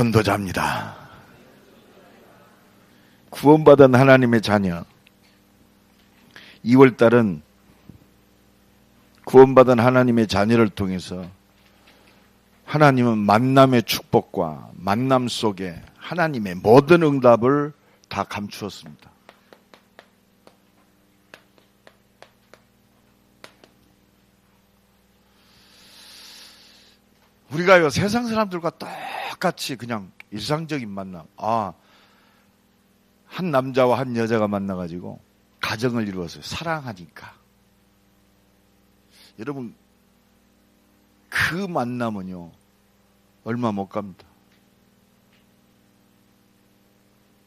전도자입니다. 구원받은 하나님의 자녀. 2월달은 구원받은 하나님의 자녀를 통해서 하나님은 만남의 축복과 만남 속에 하나님의 모든 응답을 다 감추었습니다. 우리가요, 세상 사람들과 똑같이 그냥 일상적인 만남. 한 남자와 한 여자가 만나가지고 가정을 이루었어요. 사랑하니까. 여러분, 그 만남은요, 얼마 못 갑니다.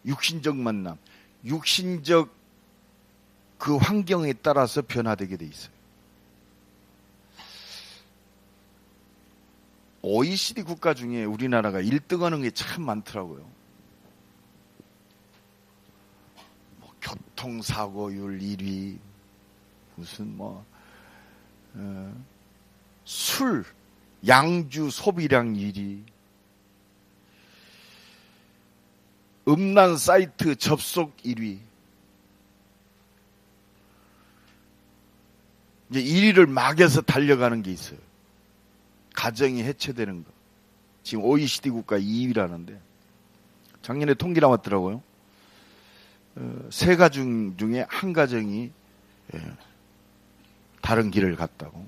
육신적 만남, 육신적 그 환경에 따라서 변화되게 돼 있어요. OECD 국가 중에 우리나라가 1등 하는 게 참 많더라고요. 교통사고율 1위, 무슨 술, 양주 소비량 1위, 음란 사이트 접속 1위. 이제 1위를 막여서 달려가는 게 있어요. 가정이 해체되는 거. 지금 OECD 국가 2위라는데 작년에 통계 나왔더라고요. 세 가정 중에 한 가정이 다른 길을 갔다고.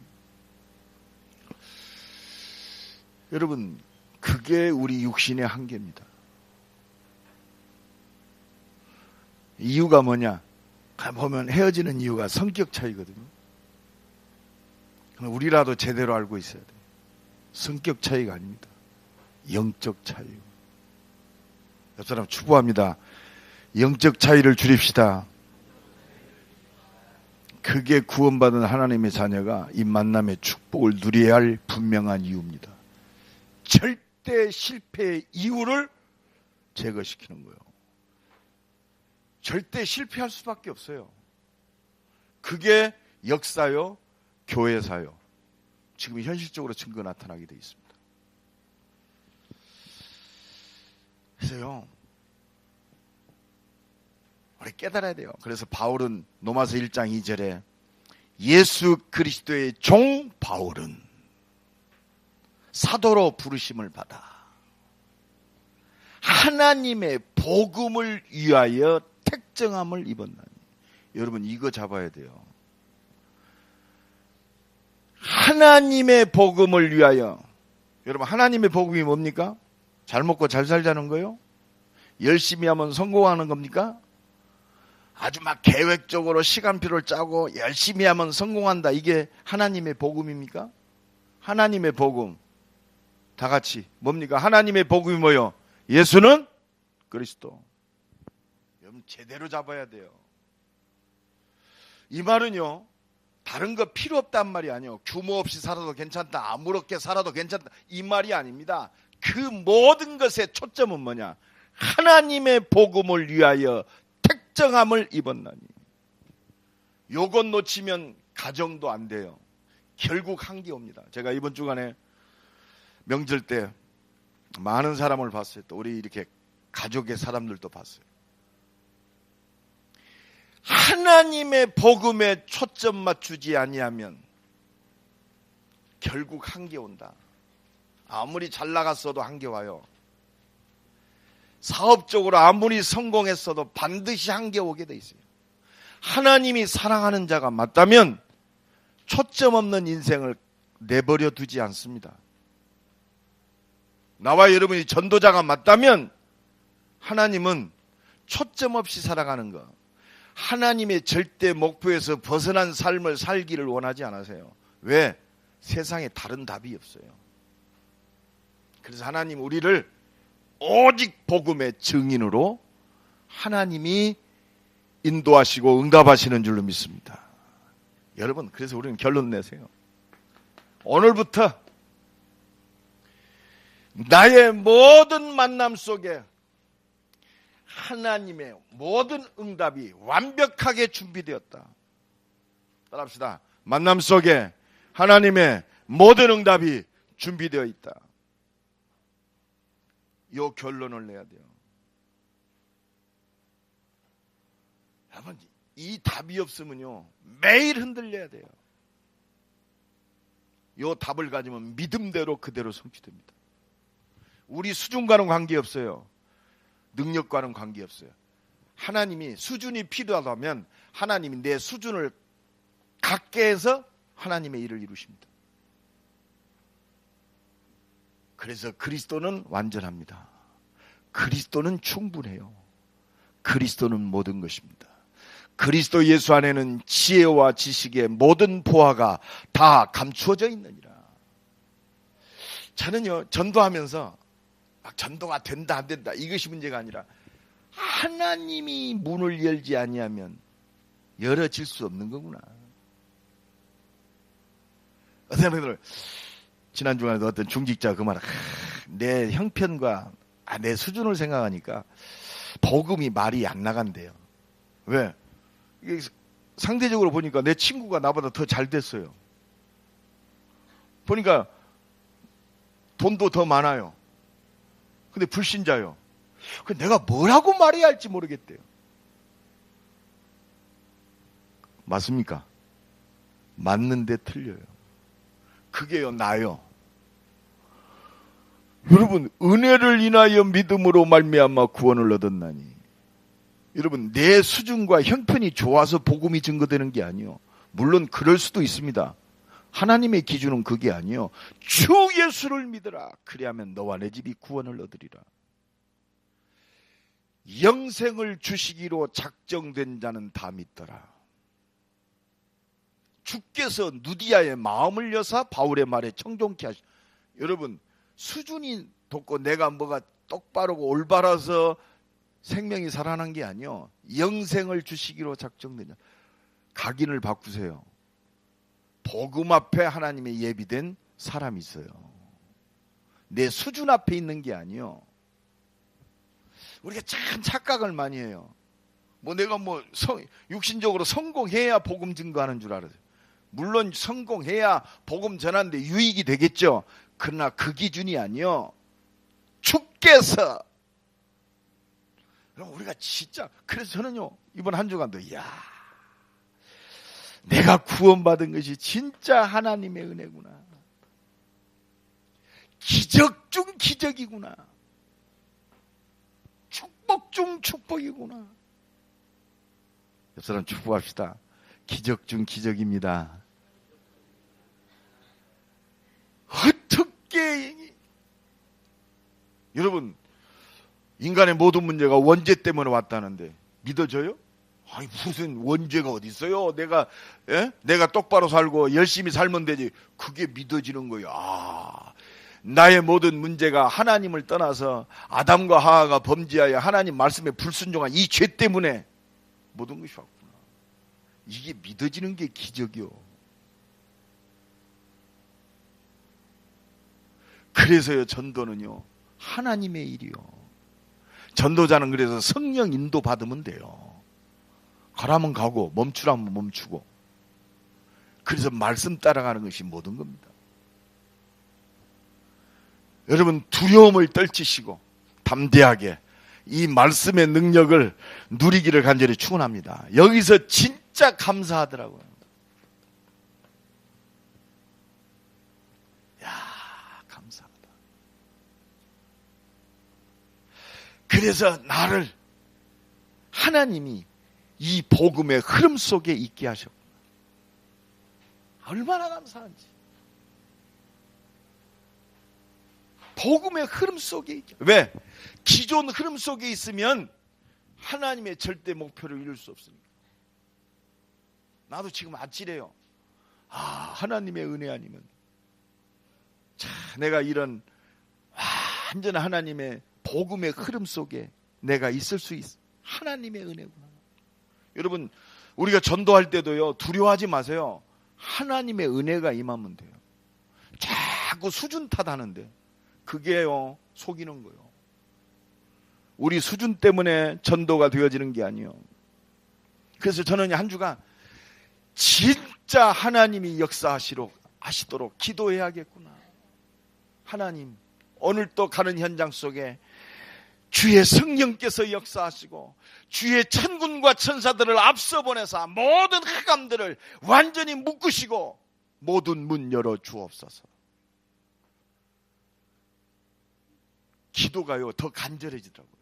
여러분, 그게 우리 육신의 한계입니다. 이유가 뭐냐? 보면 헤어지는 이유가 성격 차이거든요. 우리라도 제대로 알고 있어야 돼요. 성격 차이가 아닙니다. 영적 차이. 옆 사람 추구합니다. 영적 차이를 줄입시다. 그게 구원받은 하나님의 자녀가 이 만남의 축복을 누려야 할 분명한 이유입니다. 절대 실패의 이유를 제거시키는 거예요. 절대 실패할 수밖에 없어요. 그게 역사요, 교회사요. 지금 현실적으로 증거 나타나게 되어 있습니다. 그래서요, 우리 깨달아야 돼요. 그래서 바울은 로마서 1장 2절에 예수 그리스도의 종 바울은 사도로 부르심을 받아 하나님의 복음을 위하여 택정함을 입었나니. 여러분, 이거 잡아야 돼요. 하나님의 복음을 위하여. 여러분, 하나님의 복음이 뭡니까? 잘 먹고 잘 살자는 거요? 열심히 하면 성공하는 겁니까? 아주 막 계획적으로 시간표를 짜고 열심히 하면 성공한다. 이게 하나님의 복음입니까? 하나님의 복음. 다 같이 뭡니까? 하나님의 복음이 뭐요? 예수는 그리스도. 여러분, 제대로 잡아야 돼요. 이 말은요, 다른 거 필요 없단 말이 아니에요. 규모 없이 살아도 괜찮다, 아무렇게 살아도 괜찮다, 이 말이 아닙니다. 그 모든 것의 초점은 뭐냐? 하나님의 복음을 위하여 택정함을 입었나니. 요것 놓치면 가정도 안 돼요. 결국 한계 옵니다. 제가 이번 주간에 명절 때 많은 사람을 봤어요. 또 우리 이렇게 가족의 사람들도 봤어요. 하나님의 복음에 초점 맞추지 아니하면 결국 한계 온다. 아무리 잘 나갔어도 한계 와요. 사업적으로 아무리 성공했어도 반드시 한계 오게 돼 있어요. 하나님이 사랑하는 자가 맞다면 초점 없는 인생을 내버려 두지 않습니다. 나와 여러분이 전도자가 맞다면 하나님은 초점 없이 살아가는 것, 하나님의 절대 목표에서 벗어난 삶을 살기를 원하지 않으세요. 왜? 세상에 다른 답이 없어요. 그래서 하나님 우리를 오직 복음의 증인으로 하나님이 인도하시고 응답하시는 줄로 믿습니다. 여러분, 그래서 우리는 결론 내세요. 오늘부터 나의 모든 만남 속에 하나님의 모든 응답이 완벽하게 준비되었다. 따라합시다. 만남 속에 하나님의 모든 응답이 준비되어 있다. 요 결론을 내야 돼요. 여러분, 이 답이 없으면요 매일 흔들려야 돼요. 요 답을 가지면 믿음대로 그대로 성취됩니다. 우리 수준과는 관계없어요. 능력과는 관계없어요. 하나님이 수준이 필요하다면 하나님이 내 수준을 갖게 해서 하나님의 일을 이루십니다. 그래서 그리스도는 완전합니다. 그리스도는 충분해요. 그리스도는 모든 것입니다. 그리스도 예수 안에는 지혜와 지식의 모든 보화가 다 감추어져 있느니라. 저는요 전도하면서 막 전도가 된다 안 된다 이것이 문제가 아니라 하나님이 문을 열지 아니하면 열어질 수 없는 거구나. 어떤 분들 지난 주간에도 어떤 중직자 그 말, 내 형편과 내 수준을 생각하니까 복음이 말이 안 나간대요. 왜? 이게 상대적으로 보니까 내 친구가 나보다 더 잘 됐어요. 보니까 돈도 더 많아요. 근데 불신자요. 내가 뭐라고 말해야 할지 모르겠대요. 맞습니까? 맞는데 틀려요. 그게요 나요. 여러분, 은혜를 인하여 믿음으로 말미암아 구원을 얻었나니. 여러분, 내 수준과 형편이 좋아서 복음이 증거되는 게 아니요. 물론 그럴 수도 있습니다. 하나님의 기준은 그게 아니요. 주 예수를 믿으라. 그리하면 너와 내 집이 구원을 얻으리라. 영생을 주시기로 작정된 자는 다 믿더라. 주께서 누디아의 마음을 여사 바울의 말에 청종케 하시. 여러분, 수준이 높고 내가 뭐가 똑바르고 올바라서 생명이 살아난 게 아니요. 영생을 주시기로 작정된 자. 각인을 바꾸세요. 복음 앞에 하나님의 예비된 사람이 있어요. 내 수준 앞에 있는 게 아니요. 우리가 참 착각을 많이 해요. 내가 육신적으로 성공해야 복음 증거하는 줄 알아요. 물론 성공해야 복음 전하는데 유익이 되겠죠. 그러나 그 기준이 아니요. 주께서. 그럼 우리가 진짜, 그래서 저는요 이번 한 주간도 내가 구원받은 것이 진짜 하나님의 은혜구나. 기적 중 기적이구나. 축복 중 축복이구나. 옆 사람 축복합시다. 기적 중 기적입니다. 어떻게 여러분, 인간의 모든 문제가 원죄 때문에 왔다는데 믿어져요? 아니 무슨 원죄가 어디 있어요? 내가 똑바로 살고 열심히 살면 되지. 그게 믿어지는 거예요. 나의 모든 문제가 하나님을 떠나서 아담과 하와가 범죄하여 하나님 말씀에 불순종한 이 죄 때문에 모든 것이 왔구나. 이게 믿어지는 게 기적이요. 그래서요 전도는요 하나님의 일이요. 전도자는 그래서 성령 인도 받으면 돼요. 가라면 가고 멈추라면 멈추고. 그래서 말씀 따라가는 것이 모든 겁니다. 여러분, 두려움을 떨치시고 담대하게 이 말씀의 능력을 누리기를 간절히 축원합니다. 여기서 진짜 감사하더라고요. 감사하다. 그래서 나를 하나님이 이 복음의 흐름 속에 있게 하셨구나. 얼마나 감사한지. 복음의 흐름 속에 있게. 왜? 기존 흐름 속에 있으면 하나님의 절대 목표를 이룰 수 없습니다. 나도 지금 아찔해요. 하나님의 은혜 아니면 내가 이런 완전 하나님의 복음의 흐름 속에 내가 있을 수 있어. 하나님의 은혜구나. 여러분, 우리가 전도할 때도요 두려워하지 마세요. 하나님의 은혜가 임하면 돼요. 자꾸 수준 탓하는데 그게요 속이는 거예요. 우리 수준 때문에 전도가 되어지는 게 아니에요. 그래서 저는 한 주간 진짜 하나님이 역사하시도록 기도해야겠구나. 하나님, 오늘 또 가는 현장 속에 주의 성령께서 역사하시고 주의 천군과 천사들을 앞서 보내사 모든 흑암들을 완전히 묶으시고 모든 문 열어 주옵소서. 기도가요 더 간절해지더라고요.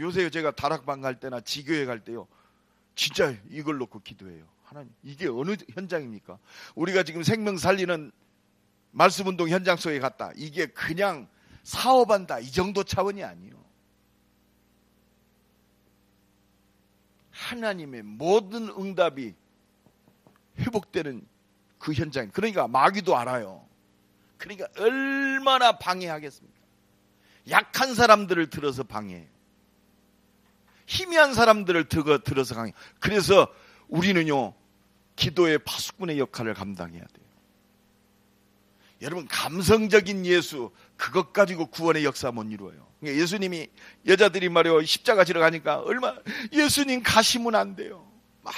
요새 제가 다락방 갈 때나 지교회 갈 때요 진짜 이걸 놓고 기도해요. 하나님, 이게 어느 현장입니까? 우리가 지금 생명 살리는 말씀운동 현장 속에 갔다. 이게 그냥 사업한다 이 정도 차원이 아니에요. 하나님의 모든 응답이 회복되는 그 현장. 그러니까 마귀도 알아요. 그러니까 얼마나 방해하겠습니까? 약한 사람들을 들어서 방해해요. 희미한 사람들을 들어서 강해. 그래서 우리는요 기도의 파수꾼의 역할을 감당해야 돼요. 여러분, 감성적인 예수 그것 가지고 구원의 역사 못 이루어요. 예수님이 여자들이 말이요 십자가 지러 가니까 얼마 예수님 가시면 안 돼요. 막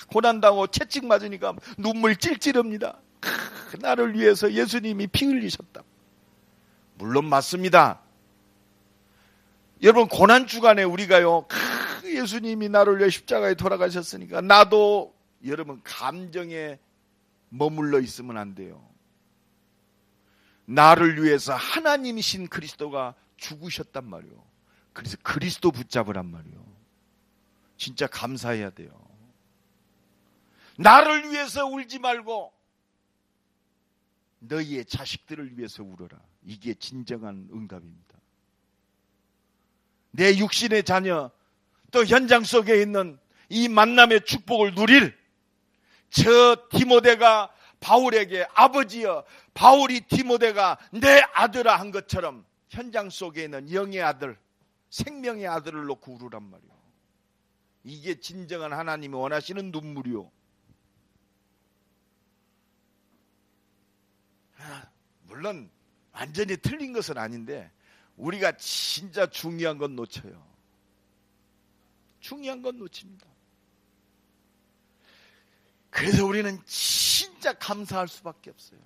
고난당하고 채찍 맞으니까 눈물 찔찔합니다. 나를 위해서 예수님이 피 흘리셨다. 물론 맞습니다. 여러분, 고난 주간에 우리가요 예수님이 나를 위해 십자가에 돌아가셨으니까 나도, 여러분, 감정에 머물러 있으면 안 돼요. 나를 위해서 하나님이신 그리스도가 죽으셨단 말이에요. 그래서 그리스도 붙잡으란 말이에요. 진짜 감사해야 돼요. 나를 위해서 울지 말고 너희의 자식들을 위해서 울어라. 이게 진정한 응답입니다. 내 육신의 자녀, 또 현장 속에 있는 이 만남의 축복을 누릴 저 디모데가 바울에게 아버지여, 바울이 디모데가 내 아들아 한 것처럼 현장 속에 있는 영의 아들, 생명의 아들을 놓고 울으란 말이에요. 이게 진정한 하나님이 원하시는 눈물이요. 물론 완전히 틀린 것은 아닌데 우리가 진짜 중요한 건 놓쳐요. 중요한 건 놓칩니다. 그래서 우리는 진짜 감사할 수밖에 없어요.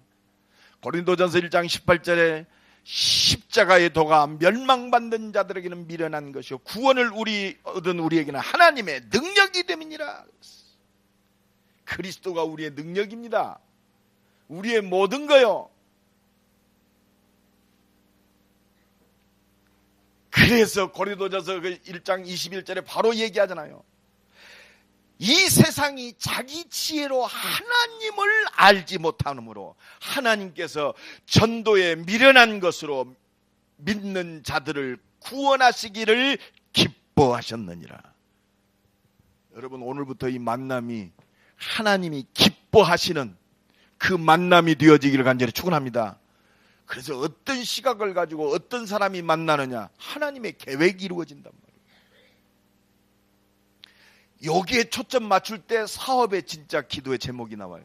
고린도전서 1장 18절에 십자가의 도가 멸망받는 자들에게는 미련한 것이요 구원을 얻은 우리에게는 하나님의 능력이 됨이니라. 그리스도가 우리의 능력입니다. 우리의 모든 거요. 그래서 고린도전서 1장 21절에 바로 얘기하잖아요. 이 세상이 자기 지혜로 하나님을 알지 못하므로 하나님께서 전도에 미련한 것으로 믿는 자들을 구원하시기를 기뻐하셨느니라. 여러분, 오늘부터 이 만남이 하나님이 기뻐하시는 그 만남이 되어지기를 간절히 축원합니다. 그래서 어떤 시각을 가지고 어떤 사람이 만나느냐, 하나님의 계획이 이루어진단 말이에요. 여기에 초점 맞출 때 사업에 진짜 기도의 제목이 나와요.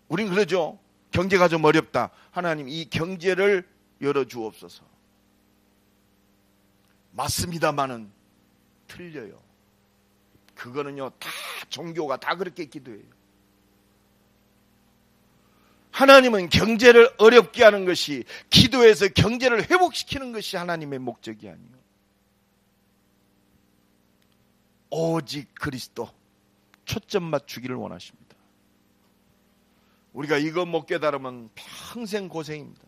우린 그러죠. 경제가 좀 어렵다. 하나님, 이 경제를 열어주옵소서. 맞습니다만은 틀려요. 그거는요 다 종교가 다 그렇게 기도해요. 하나님은 경제를 어렵게 하는 것이, 기도해서 경제를 회복시키는 것이 하나님의 목적이 아니에요. 오직 그리스도 초점 맞추기를 원하십니다. 우리가 이거 못 깨달으면 평생 고생입니다.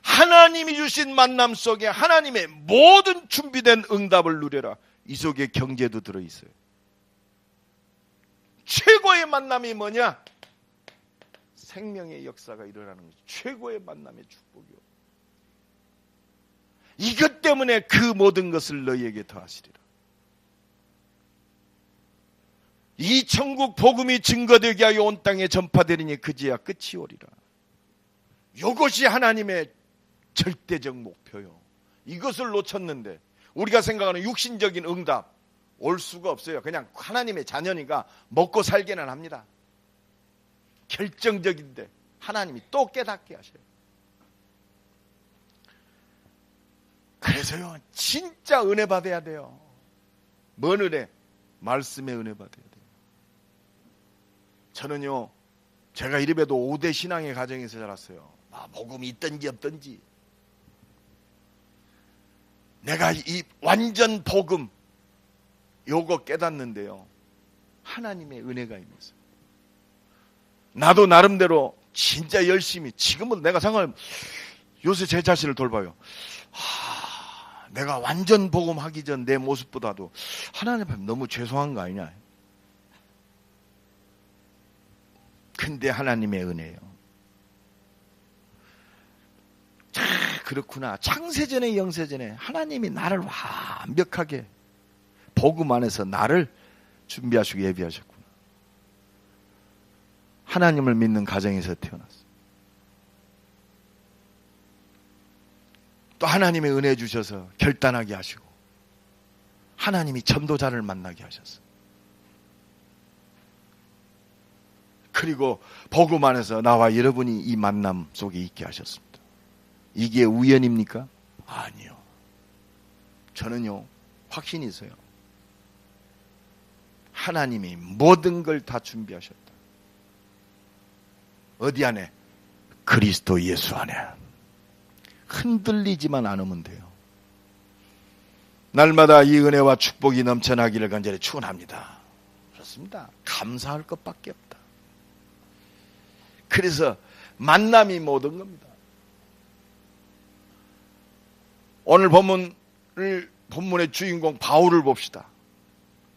하나님이 주신 만남 속에 하나님의 모든 준비된 응답을 누려라. 이 속에 경제도 들어있어요. 최고의 만남이 뭐냐? 생명의 역사가 일어나는 것이 최고의 만남의 축복이요. 이것 때문에 그 모든 것을 너희에게 더하시리라. 이 천국 복음이 증거되게 하여 온 땅에 전파되리니 그제야 끝이 오리라. 이것이 하나님의 절대적 목표요. 이것을 놓쳤는데 우리가 생각하는 육신적인 응답 올 수가 없어요. 그냥 하나님의 자녀니까 먹고 살기는 합니다. 결정적인데 하나님이 또 깨닫게 하셔요. 그래서요 진짜 은혜 받아야 돼요. 뭔 은혜? 말씀의 은혜 받아야 돼요. 저는요 제가 이래봬도 5대 신앙의 가정에서 자랐어요. 복음이 있든지 없든지 내가 이 완전 복음 요거 깨닫는데요, 하나님의 은혜가 임했어요. 나도 나름대로 진짜 열심히, 지금은 내가 생각하면 요새 제 자신을 돌봐요. 내가 완전 복음하기 전 내 모습보다도 하나님 앞에 너무 죄송한 거 아니냐. 근데 하나님의 은혜예요. 그렇구나. 창세전에 영세전에 하나님이 나를 완벽하게 복음 안에서 나를 준비하시고 예비하셨구나. 하나님을 믿는 가정에서 태어났어요. 또 하나님의 은혜 주셔서 결단하게 하시고 하나님이 전도자를 만나게 하셨어요. 그리고 복음 안에서 나와 여러분이 이 만남 속에 있게 하셨습니다. 이게 우연입니까? 아니요. 저는요, 확신이 있어요. 하나님이 모든 걸 다 준비하셨다. 어디 안에? 그리스도 예수 안에. 흔들리지만 않으면 돼요. 날마다 이 은혜와 축복이 넘쳐나기를 간절히 축원합니다. 그렇습니다. 감사할 것밖에 없다. 그래서 만남이 모든 겁니다. 오늘 본문의 주인공 바울을 봅시다.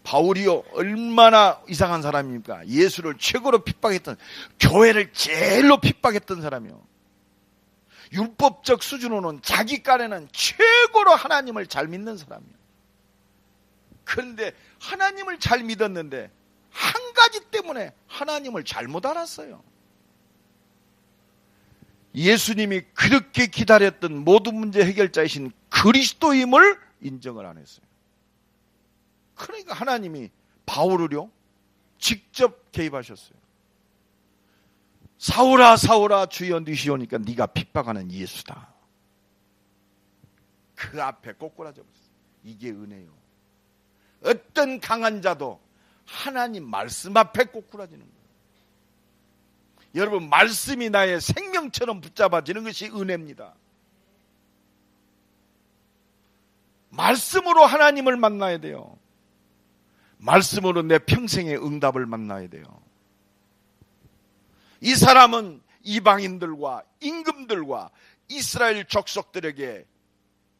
바울이요, 얼마나 이상한 사람입니까? 예수를 최고로 핍박했던, 교회를 제일로 핍박했던 사람이요. 율법적 수준으로는 자기 깐에는 최고로 하나님을 잘 믿는 사람이요. 그런데 하나님을 잘 믿었는데 한 가지 때문에 하나님을 잘못 알았어요. 예수님이 그렇게 기다렸던 모든 문제 해결자이신 그리스도임을 인정을 안 했어요. 그러니까 하나님이 바울을요, 직접 개입하셨어요. 사울아 사울아 주여 니시오니까 네가 핍박하는 예수다. 그 앞에 꼬꾸라져 버렸어요. 이게 은혜요. 어떤 강한 자도 하나님 말씀 앞에 꼬꾸라지는 거예요. 여러분, 말씀이 나의 생명처럼 붙잡아지는 것이 은혜입니다. 말씀으로 하나님을 만나야 돼요. 말씀으로 내 평생의 응답을 만나야 돼요. 이 사람은 이방인들과 임금들과 이스라엘 족속들에게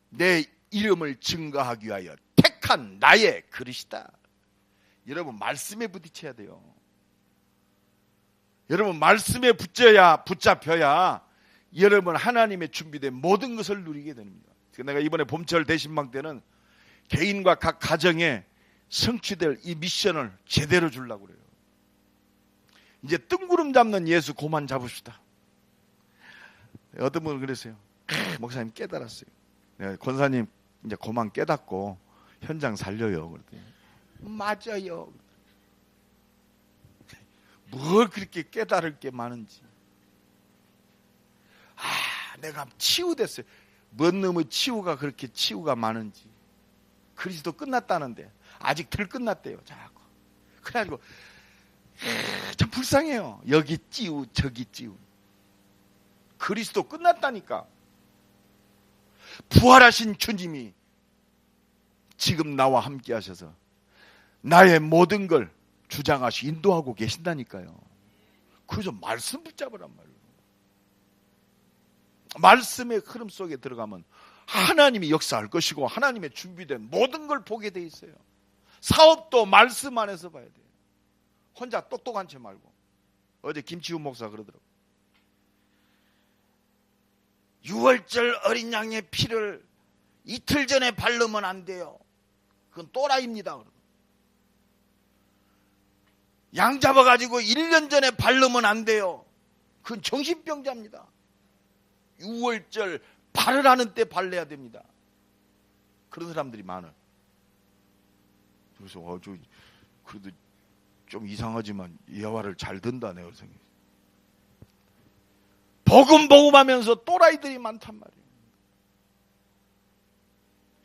내 이름을 증거하기 위하여 택한 나의 그릇이다. 여러분, 말씀에 부딪혀야 돼요. 여러분, 말씀에 붙잡혀야 여러분 하나님의 준비된 모든 것을 누리게 됩니다. 내가 이번에 봄철 대신방 때는 개인과 각 가정에 성취될 이 미션을 제대로 주려고 그래요. 이제 뜬구름 잡는 예수 그만 잡읍시다. 어떤 분은 그랬어요. 목사님 깨달았어요. 내가 권사님 이제 그만 깨닫고 현장 살려요. 그랬더니 맞아요. 뭘 그렇게 깨달을 게 많은지. 내가 치유됐어요. 뭔 놈의 치유가 그렇게 치유가 많은지. 그리스도 끝났다는데 아직 덜 끝났대요. 자꾸. 그래가지고 참 불쌍해요. 여기 찌우 저기 찌우. 그리스도 끝났다니까. 부활하신 주님이 지금 나와 함께 하셔서 나의 모든 걸 주장하시고 인도하고 계신다니까요. 그래서 말씀 붙잡으란 말이에요. 말씀의 흐름 속에 들어가면 하나님이 역사할 것이고 하나님의 준비된 모든 걸 보게 돼 있어요. 사업도 말씀 안에서 봐야 돼요. 혼자 똑똑한 체 말고. 어제 김치훈 목사 그러더라고요. 6월절 어린 양의 피를 이틀 전에 바르면 안 돼요. 그건 또라이입니다. 양 잡아가지고 1년 전에 바르면 안 돼요. 그건 정신병자입니다. 6월절 바르라는 때 발라야 됩니다. 그런 사람들이 많아요. 그래서 그래도 좀 이상하지만 여호와를 잘 든다 내가 생각해요. 복음하면서 또라이들이 많단 말이에요.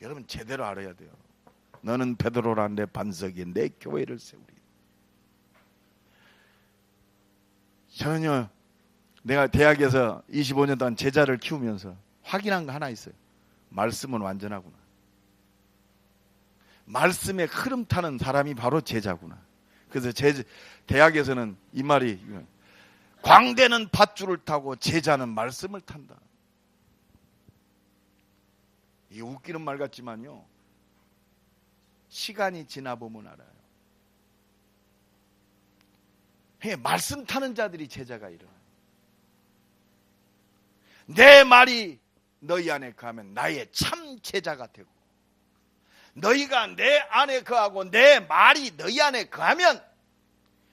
여러분 제대로 알아야 돼요. 너는 베드로라 내 반석에 내 교회를 세우리. 저는요, 내가 대학에서 25년 동안 제자를 키우면서 확인한 거 하나 있어요. 말씀은 완전하구나. 말씀에 흐름 타는 사람이 바로 제자구나. 그래서 대학에서는 이 말이, 광대는 밧줄을 타고 제자는 말씀을 탄다. 이게 웃기는 말 같지만요, 시간이 지나보면 알아요. 말씀 타는 자들이 제자가 일어나요. 내 말이 너희 안에 거하면 나의 참 제자가 되고, 너희가 내 안에 거하고 내 말이 너희 안에 거하면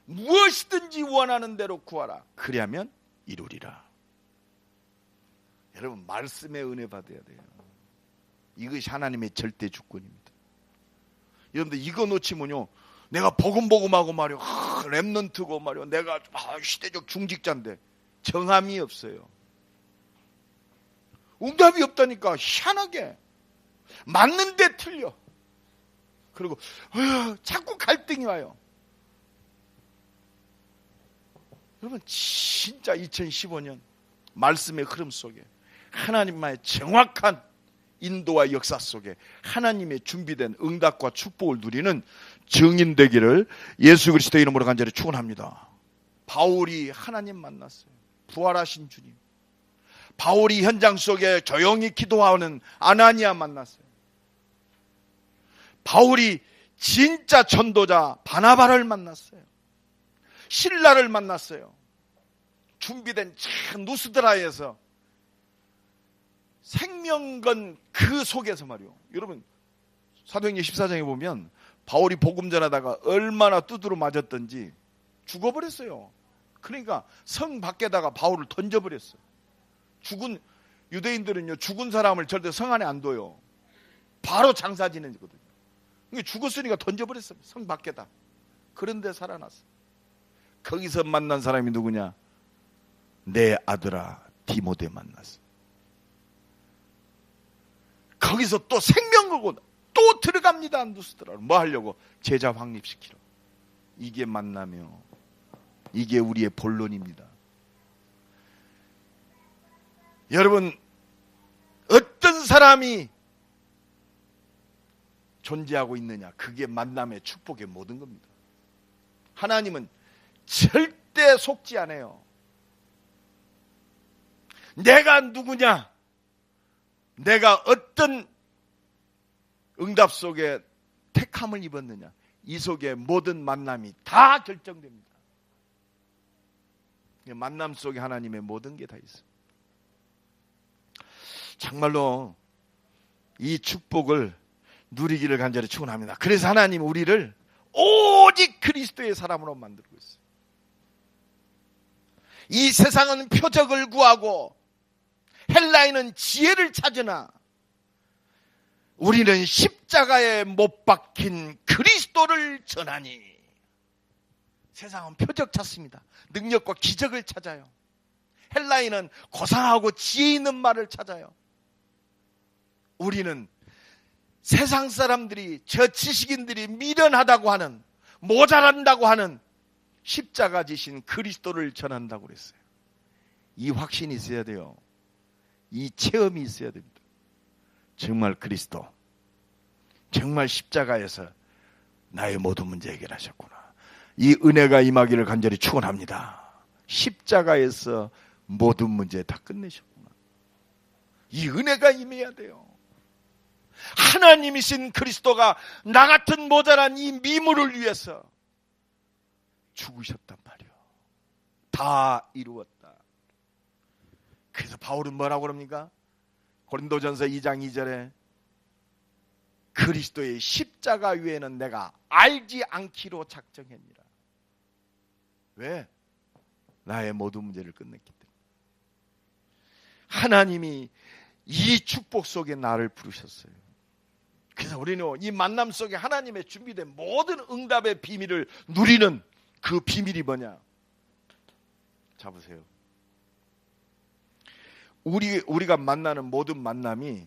무엇이든지 원하는 대로 구하라. 그리하면 이루리라. 여러분, 말씀의 은혜 받아야 돼요. 이것이 하나님의 절대 주권입니다. 여러분들 이거 놓치면요, 내가 복음하고 말이요, 랩넌트고 말이요, 내가 시대적 중직자인데 정함이 없어요. 응답이 없다니까. 희한하게 맞는데 틀려. 그리고 자꾸 갈등이 와요. 여러분, 진짜 2015년 말씀의 흐름 속에, 하나님만의 정확한 인도와 역사 속에 하나님의 준비된 응답과 축복을 누리는 증인 되기를 예수 그리스도의 이름으로 간절히 축원합니다. 바울이 하나님 만났어요. 부활하신 주님. 바울이 현장 속에 조용히 기도하는 아나니아 만났어요. 바울이 진짜 전도자 바나바를 만났어요. 신라를 만났어요. 준비된 참 누스드라에서 생명건 그 속에서 말이요. 여러분, 사도행전 14장에 보면 바울이 복음 전하다가 얼마나 두드러 맞았던지 죽어버렸어요. 그러니까 성 밖에다가 바울을 던져버렸어요. 죽은 유대인들은요, 죽은 사람을 절대 성 안에 안 둬요. 바로 장사 지내거든요. 죽었으니까 던져버렸어요. 성 밖에다. 그런데 살아났어요. 거기서 만난 사람이 누구냐? 내 아들아 디모데 만났어요. 거기서 또 생명 걸고 또 들어갑니다. 누스드라. 뭐 하려고? 제자 확립시키러. 이게 만나며, 이게 우리의 본론입니다. 여러분, 어떤 사람이 존재하고 있느냐, 그게 만남의 축복의 모든 겁니다. 하나님은 절대 속지 않아요. 내가 누구냐, 내가 어떤 응답 속에 택함을 입었느냐, 이 속에 모든 만남이 다 결정됩니다. 만남 속에 하나님의 모든 게 다 있어요. 정말로 이 축복을 누리기를 간절히 축원합니다. 그래서 하나님 우리를 오직 그리스도의 사람으로 만들고 있어요. 이 세상은 표적을 구하고 헬라인은 지혜를 찾으나 우리는 십자가에 못 박힌 그리스도를 전하니. 세상은 표적 찾습니다. 능력과 기적을 찾아요. 헬라인은 고상하고 지혜 있는 말을 찾아요. 우리는 세상 사람들이, 저 지식인들이 미련하다고 하는, 모자란다고 하는 십자가 지신 그리스도를 전한다고 그랬어요. 이 확신이 있어야 돼요. 이 체험이 있어야 됩니다. 정말 그리스도, 정말 십자가에서 나의 모든 문제 해결하셨구나. 이 은혜가 임하기를 간절히 축원합니다. 십자가에서 모든 문제 다 끝내셨구나. 이 은혜가 임해야 돼요. 하나님이신 그리스도가 나 같은 모자란 이 미물을 위해서 죽으셨단 말이요. 다 이루었다. 그래서 바울은 뭐라고 그럽니까? 고린도전서 2장 2절에 그리스도의 십자가 위에는 내가 알지 않기로 작정했니라. 왜? 나의 모든 문제를 끝냈기 때문에. 하나님이 이 축복 속에 나를 부르셨어요. 그래서 우리는 이 만남 속에 하나님의 준비된 모든 응답의 비밀을 누리는 그 비밀이 뭐냐? 잡으세요. 우리가 만나는 모든 만남이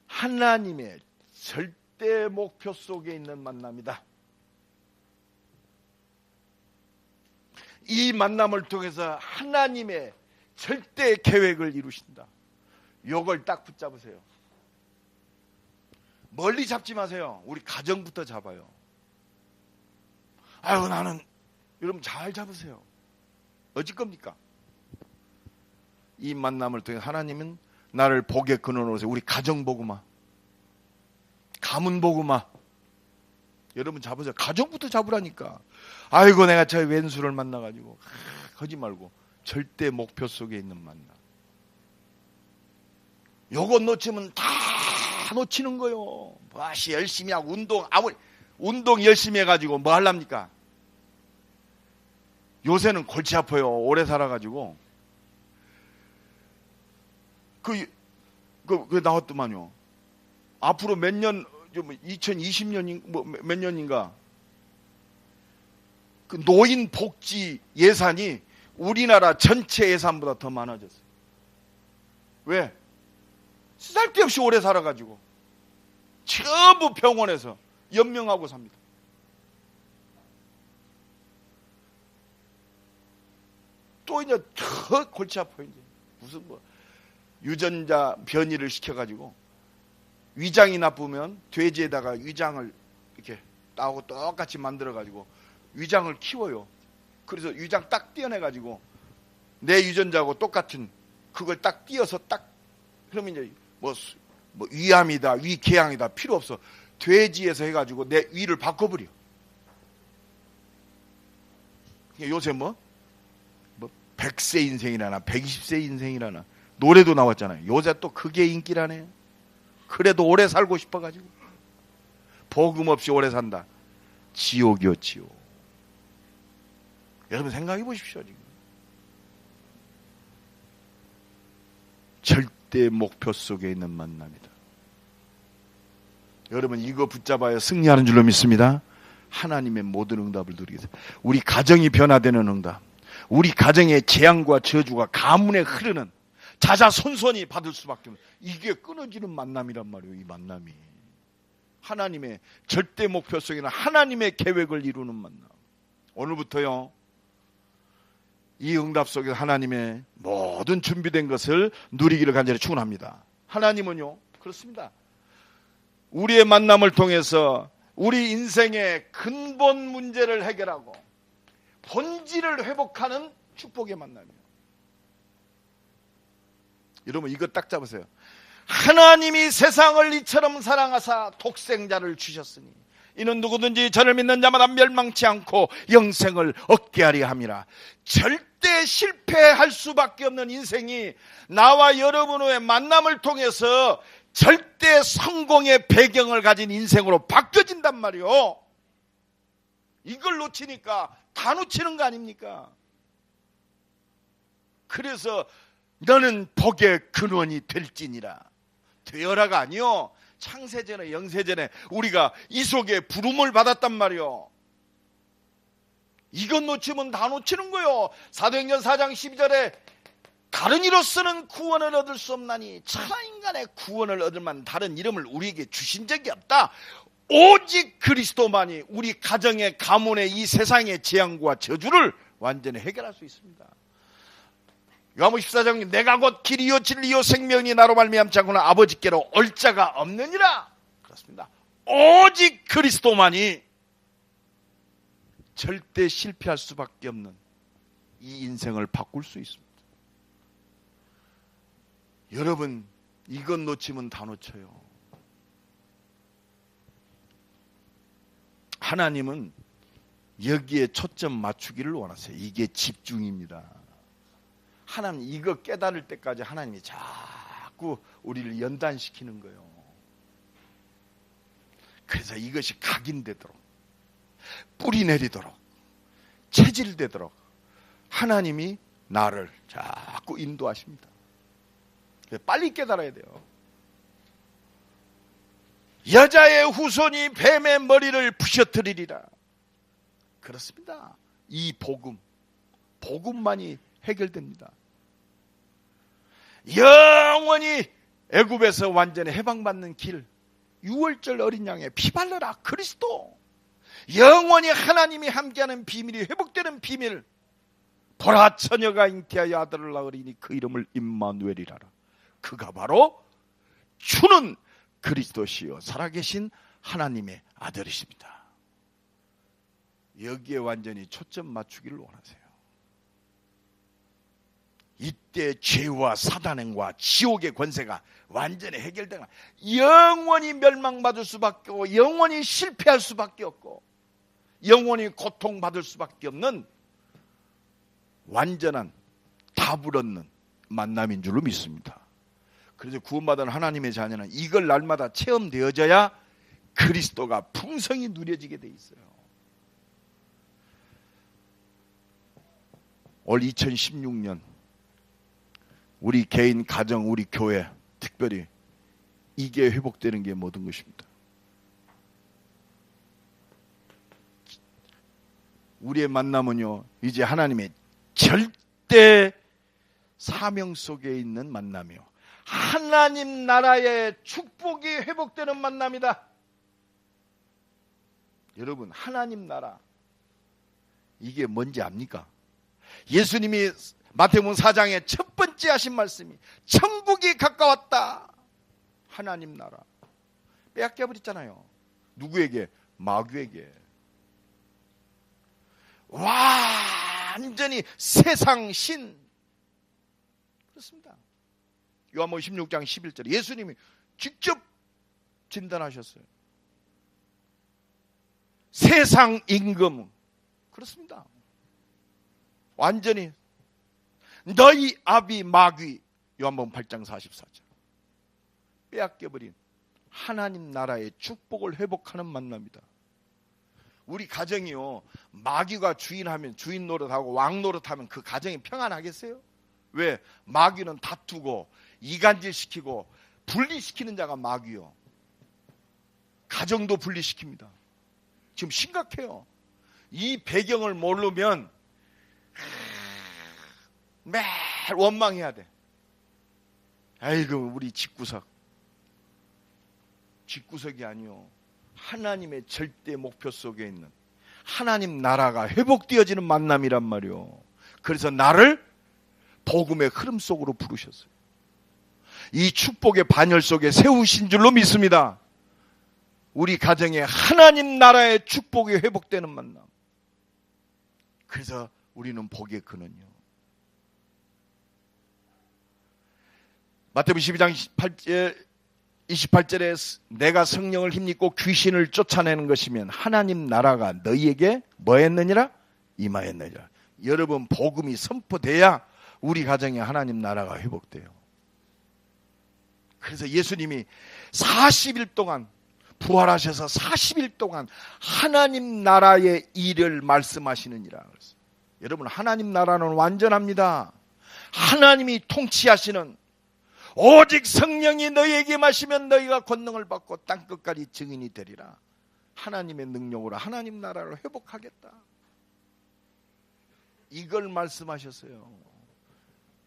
하나님의 절대 목표 속에 있는 만남이다. 이 만남을 통해서 하나님의 절대 계획을 이루신다. 이걸 딱 붙잡으세요. 멀리 잡지 마세요. 우리 가정부터 잡아요. 아유, 나는, 여러분 잘 잡으세요. 어찌 겁니까? 이 만남을 통해 하나님은 나를 복의 근원으로 세 우리 가정 보고마, 가문 보고마. 여러분 잡으세요. 가정부터 잡으라니까. 아이고, 내가 저 왼수를 만나가지고. 하지 말고 절대 목표 속에 있는 만남. 요거 놓치면 다 놓치는 거요. 뭐시 열심히 하고 운동 열심히 해가지고 뭐 하랍니까? 요새는 골치 아파요. 오래 살아가지고 그 나왔더만요. 앞으로 몇 년, 2020년인 몇 년인가 그 노인 복지 예산이 우리나라 전체 예산보다 더 많아졌어요. 왜? 쓸데없이 오래 살아가지고 전부 병원에서 연명하고 삽니다. 또 이제 더 골치 아파요. 이제 무슨 뭐 유전자 변이를 시켜가지고 위장이 나쁘면 돼지에다가 위장을 이렇게 따고 똑같이 만들어가지고 위장을 키워요. 그래서 위장 딱 띄어내가지고 내 유전자하고 똑같은 그걸 딱 띄어서 딱, 그러면 이제 뭐 위암이다, 위궤양이다 필요 없어. 돼지에서 해가지고 내 위를 바꿔버려. 요새 뭐 100세 인생이라나 120세 인생이라나 노래도 나왔잖아요. 요새 또 그게 인기라네요. 그래도 오래 살고 싶어가지고 복음 없이 오래 산다. 지옥이요, 지옥. 여러분 생각해 보십시오. 지금 절대 목표 속에 있는 만남이다. 여러분 이거 붙잡아야 승리하는 줄로 믿습니다. 하나님의 모든 응답을 누리게 돼요. 우리 가정이 변화되는 응답, 우리 가정의 재앙과 저주가 가문에 흐르는 자자손손이 받을 수밖에 없는, 이게 끊어지는 만남이란 말이에요. 이 만남이 하나님의 절대 목표 속에는 하나님의 계획을 이루는 만남. 오늘부터요, 이 응답 속에서 하나님의 모든 준비된 것을 누리기를 간절히 축원합니다. 하나님은요, 그렇습니다. 우리의 만남을 통해서 우리 인생의 근본 문제를 해결하고 본질을 회복하는 축복의 만남이에요. 여러분 이거 딱 잡으세요. 하나님이 세상을 이처럼 사랑하사 독생자를 주셨으니 이는 누구든지 저를 믿는 자마다 멸망치 않고 영생을 얻게 하려 함이라. 절대 실패할 수밖에 없는 인생이 나와 여러분의 만남을 통해서 절대 성공의 배경을 가진 인생으로 바뀌어진단 말이요. 이걸 놓치니까 다 놓치는 거 아닙니까? 그래서 너는 복의 근원이 될지니라. 되어라가 아니요, 창세전에 영세전에 우리가 이 속에 부름을 받았단 말이요. 이것 놓치면 다 놓치는 거요. 사도행전 4장 12절에 다른 이로서는 구원을 얻을 수 없나니 천하인간의 구원을 얻을 만한 다른 이름을 우리에게 주신 적이 없다. 오직 그리스도만이 우리 가정의 가문의 이 세상의 재앙과 저주를 완전히 해결할 수 있습니다. 요한복음 14장 내가 곧 길이요 진리요 생명이 나로 말미암지 않고는 아버지께로 올 자가 없느니라. 그렇습니다. 오직 그리스도만이 절대 실패할 수밖에 없는 이 인생을 바꿀 수 있습니다. 여러분 이것 놓치면 다 놓쳐요. 하나님은 여기에 초점 맞추기를 원하세요. 이게 집중입니다. 하나님 이거 깨달을 때까지 하나님이 자꾸 우리를 연단시키는 거예요. 그래서 이것이 각인되도록, 뿌리 내리도록, 체질되도록 하나님이 나를 자꾸 인도하십니다. 빨리 깨달아야 돼요. 여자의 후손이 뱀의 머리를 부셔뜨리리라. 그렇습니다. 이 복음만이 해결됩니다. 영원히 애굽에서 완전히 해방받는 길, 6월절 어린 양의 피 발라라. 그리스도 영원히 하나님이 함께하는 비밀이 회복되는 비밀. 보라 처녀가 잉태하여 아들을 낳으리니 그 이름을 임마누엘이라라. 그가 바로 주는 그리스도시요 살아계신 하나님의 아들이십니다. 여기에 완전히 초점 맞추기를 원하세요. 이때 죄와 사단행과 지옥의 권세가 완전히 해결되는, 영원히 멸망받을 수밖에 없고 영원히 실패할 수밖에 없고 영원히 고통받을 수밖에 없는 완전한 답을 얻는 만남인 줄로 믿습니다. 그래서 구원받은 하나님의 자녀는 이걸 날마다 체험되어져야 그리스도가 풍성히 누려지게 돼 있어요. 올 2016년 우리 개인, 가정, 우리 교회 특별히 이게 회복되는 게 모든 것입니다. 우리의 만남은요, 이제 하나님의 절대 사명 속에 있는 만남이요, 하나님 나라의 축복이 회복되는 만남이다. 여러분, 하나님 나라 이게 뭔지 압니까? 예수님이 마태복음 4장의 첫 번째 하신 말씀이 천국이 가까웠다. 하나님 나라 빼앗겨 버렸잖아요. 누구에게? 마귀에게. 완전히 세상 신. 그렇습니다. 요한복음 16장 11절에 예수님이 직접 진단하셨어요. 세상 임금. 그렇습니다. 완전히 너희 아비 마귀. 요한복음 8장 44절. 빼앗겨버린 하나님 나라의 축복을 회복하는 만남이다. 우리 가정이요, 마귀가 주인하면, 주인 노릇하고 왕 노릇하면 그 가정이 평안하겠어요? 왜? 마귀는 다투고 이간질시키고 분리시키는 자가 마귀요. 가정도 분리시킵니다. 지금 심각해요. 이 배경을 모르면 매일 원망해야 돼. 아이고, 우리 집구석이 아니요, 하나님의 절대 목표 속에 있는 하나님 나라가 회복되어지는 만남이란 말이요. 그래서 나를 복음의 흐름 속으로 부르셨어요. 이 축복의 반열 속에 세우신 줄로 믿습니다. 우리 가정에 하나님 나라의 축복이 회복되는 만남. 그래서 우리는 복의 근원이요. 마태복음 12장 28절에 내가 성령을 힘입고 귀신을 쫓아내는 것이면 하나님 나라가 너희에게 뭐 했느니라? 임하였느니라. 여러분, 복음이 선포돼야 우리 가정에 하나님 나라가 회복돼요. 그래서 예수님이 40일 동안 부활하셔서 40일 동안 하나님 나라의 일을 말씀하시느니라. 여러분, 하나님 나라는 완전합니다. 하나님이 통치하시는, 오직 성령이 너희에게 마시면 너희가 권능을 받고 땅끝까지 증인이 되리라. 하나님의 능력으로 하나님 나라를 회복하겠다. 이걸 말씀하셨어요.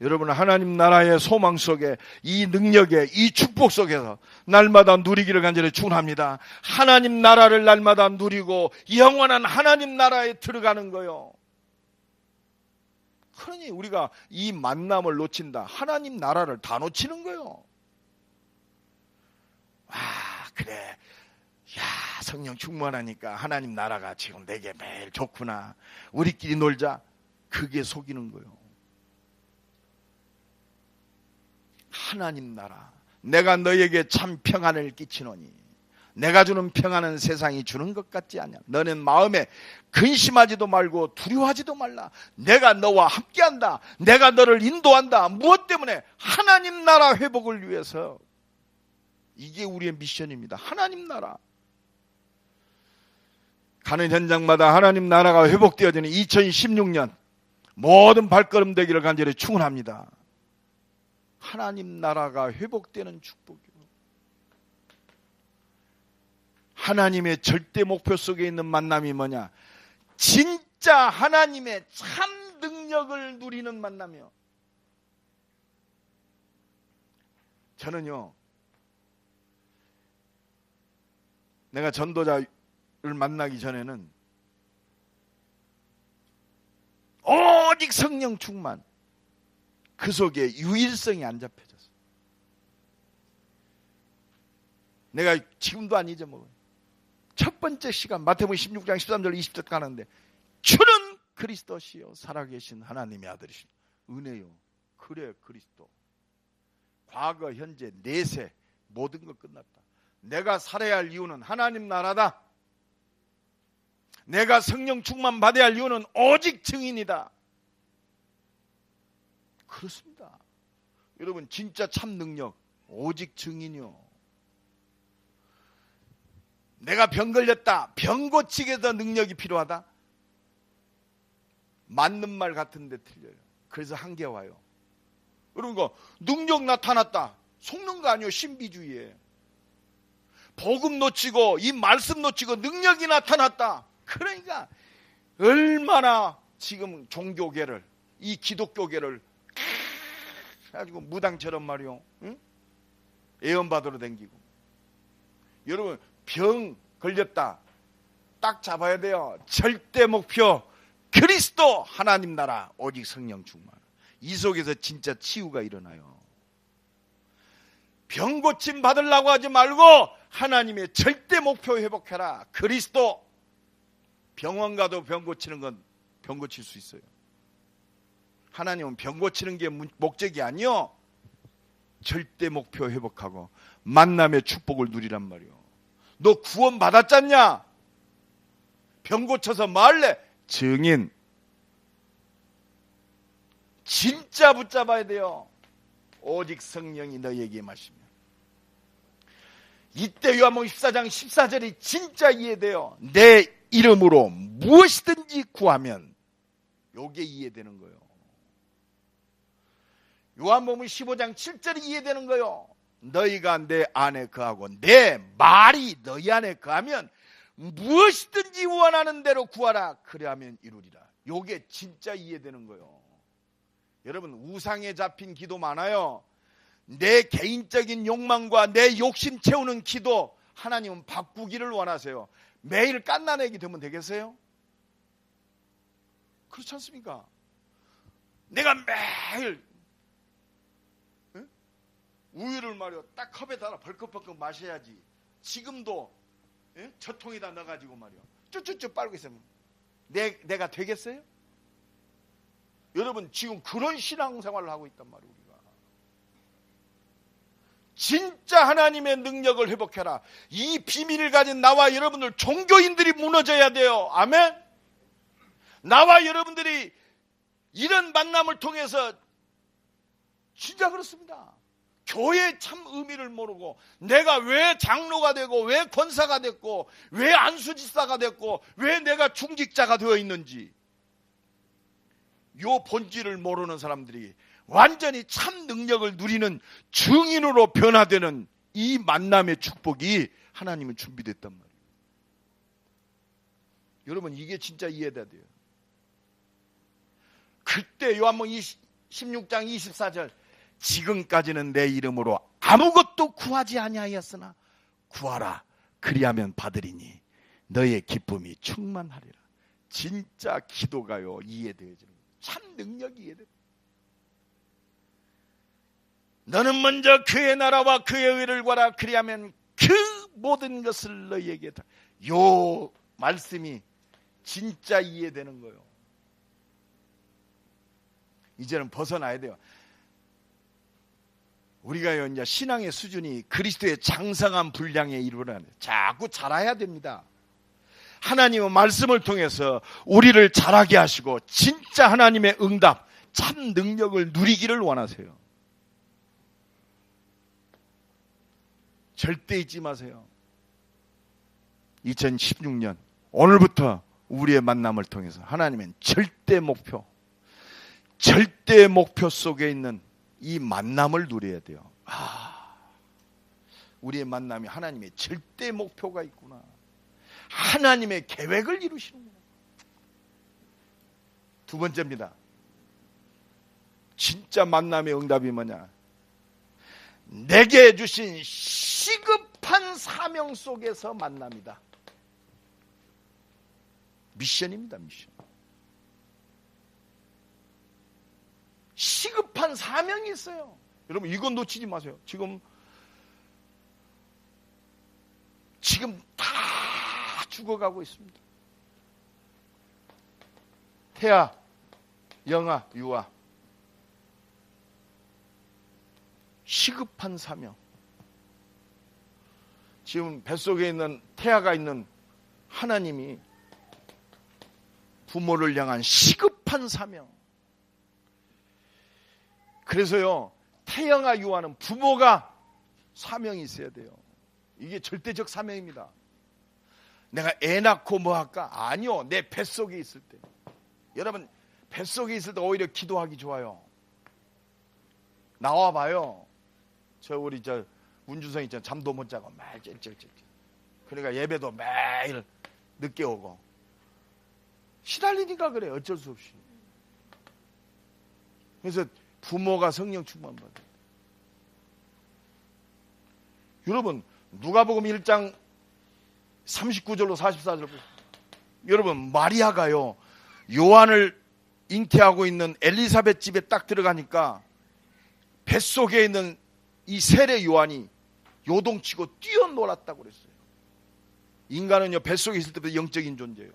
여러분, 하나님 나라의 소망 속에, 이 능력에, 이 축복 속에서 날마다 누리기를 간절히 축원합니다. 하나님 나라를 날마다 누리고 영원한 하나님 나라에 들어가는 거요. 그러니 우리가 이 만남을 놓친다, 하나님 나라를 다 놓치는 거요. 그래, 야, 성령 충만하니까 하나님 나라가 지금 내게 매일 좋구나, 우리끼리 놀자. 그게 속이는 거요. 하나님 나라, 내가 너에게 참 평안을 끼치노니 내가 주는 평안은 세상이 주는 것 같지 않냐. 너는 마음에 근심하지도 말고 두려워하지도 말라. 내가 너와 함께한다. 내가 너를 인도한다. 무엇 때문에? 하나님 나라 회복을 위해서. 이게 우리의 미션입니다. 하나님 나라. 가는 현장마다 하나님 나라가 회복되어지는 2016년 모든 발걸음 되기를 간절히 축원합니다. 하나님 나라가 회복되는 축복이요. 하나님의 절대 목표 속에 있는 만남이 뭐냐? 진짜 하나님의 참 능력을 누리는 만남이요. 저는요, 내가 전도자를 만나기 전에는 오직 성령 충만, 그 속에 유일성이 안 잡혀졌어요. 내가 지금도 안 잊어먹어요. 첫 번째 시간 마태복음 16장 13절 20절 가는데 주는 그리스도시요 살아계신 하나님의 아들이시오. 은혜요. 그래 그리스도. 과거 현재 내세 모든 것 끝났다. 내가 살아야 할 이유는 하나님 나라다. 내가 성령 충만 받아야 할 이유는 오직 증인이다. 그렇습니다. 여러분 진짜 참 능력 오직 증인이요. 내가 병 걸렸다. 병 고치기 위해서 능력이 필요하다. 맞는 말 같은데 틀려요. 그래서 한계 와요. 그러니까 능력 나타났다. 속는 거 아니에요. 신비주의에. 복음 놓치고 이 말씀 놓치고 능력이 나타났다. 그러니까 얼마나 지금 종교계를 이 기독교계를 해가지고 무당처럼 말이요. 응? 예언받으러 댕기고. 여러분 병 걸렸다. 딱 잡아야 돼요. 절대 목표 그리스도 하나님 나라 오직 성령 충만. 이 속에서 진짜 치유가 일어나요. 병 고침 받으려고 하지 말고 하나님의 절대 목표 회복해라. 그리스도. 병원 가도 병 고치는 건 병 고칠 수 있어요. 하나님은 병 고치는 게 목적이 아니요. 절대 목표 회복하고 만남의 축복을 누리란 말이요. 너 구원 받았잖냐? 병 고쳐서 뭐 할래? 증인. 진짜 붙잡아야 돼요. 오직 성령이 너희에게 마시며. 이때 요한복음 14장 14절이 진짜 이해돼요. 내 이름으로 무엇이든지 구하면 요게 이해되는 거예요. 요한복음 15장 7절이 이해되는 거예요. 너희가 내 안에 거하고 내 말이 너희 안에 거하면 무엇이든지 원하는 대로 구하라. 그래야면 이루리라. 요게 진짜 이해되는 거예요. 여러분 우상에 잡힌 기도 많아요. 내 개인적인 욕망과 내 욕심 채우는 기도 하나님은 바꾸기를 원하세요. 매일 깐나내기 되면 되겠어요? 그렇지 않습니까? 내가 매일 우유를 말이요 딱 컵에 달아 벌컥벌컥 마셔야지. 지금도 저 통에다 넣어가지고 말이요 쭈쭈쭈 빨고 있으면 내가 되겠어요? 여러분 지금 그런 신앙생활을 하고 있단 말이에요. 우리가 진짜 하나님의 능력을 회복해라. 이 비밀을 가진 나와 여러분들 종교인들이 무너져야 돼요. 아멘. 나와 여러분들이 이런 만남을 통해서 진짜 그렇습니다. 교회의 참 의미를 모르고 내가 왜 장로가 되고 왜 권사가 됐고 왜 안수지사가 됐고 왜 내가 중직자가 되어 있는지 요 본질을 모르는 사람들이 완전히 참 능력을 누리는 증인으로 변화되는 이 만남의 축복이 하나님은 준비됐단 말이에요. 여러분 이게 진짜 이해돼야 돼요. 그때 요한복음 16장 24절 지금까지는 내 이름으로 아무것도 구하지 아니하였으나 구하라 그리하면 받으리니 너의 기쁨이 충만하리라. 진짜 기도가요 이해되어지는 거예요. 참 능력이 이해돼요. 너는 먼저 그의 나라와 그의 의를 구하라 그리하면 그 모든 것을 너희에게 다. 요 말씀이 진짜 이해되는 거예요. 이제는 벗어나야 돼요. 우리가요 이제 신앙의 수준이 그리스도의 장성한 분량에 이르러야 돼요. 자꾸 자라야 됩니다. 하나님은 말씀을 통해서 우리를 자라게 하시고 진짜 하나님의 응답, 참 능력을 누리기를 원하세요. 절대 잊지 마세요. 2016년 오늘부터 우리의 만남을 통해서 하나님은 절대 목표 속에 있는 이 만남을 누려야 돼요. 우리의 만남이 하나님의 절대 목표가 있구나. 하나님의 계획을 이루시는구나. 두 번째입니다. 진짜 만남의 응답이 뭐냐? 내게 주신 시급한 사명 속에서 만남이다. 미션입니다. 미션. 시급한 사명이 있어요. 여러분 이건 놓치지 마세요. 지금 지금 다 죽어가고 있습니다. 태아, 영아, 유아. 시급한 사명. 지금 뱃속에 있는 태아가 있는 하나님이 부모를 향한 시급한 사명. 그래서요, 태영아 유아는 부모가 사명이 있어야 돼요. 이게 절대적 사명입니다. 내가 애 낳고 뭐 할까? 아니요, 내 뱃속에 있을 때. 여러분, 뱃속에 있을 때 오히려 기도하기 좋아요. 나와봐요. 우리 문주성 있잖아. 잠도 못 자고 매일 찔찔찔. 그러니까 예배도 매일 늦게 오고. 시달리니까 그래. 어쩔 수 없이. 그래서 부모가 성령 충만 받아요. 여러분, 누가복음 1장 39절로 44절. 여러분, 마리아가요, 요한을 잉태하고 있는 엘리사벳 집에 딱 들어가니까 뱃속에 있는 이 세례 요한이 요동치고 뛰어놀았다고 그랬어요. 인간은요, 뱃속에 있을 때부터 영적인 존재예요.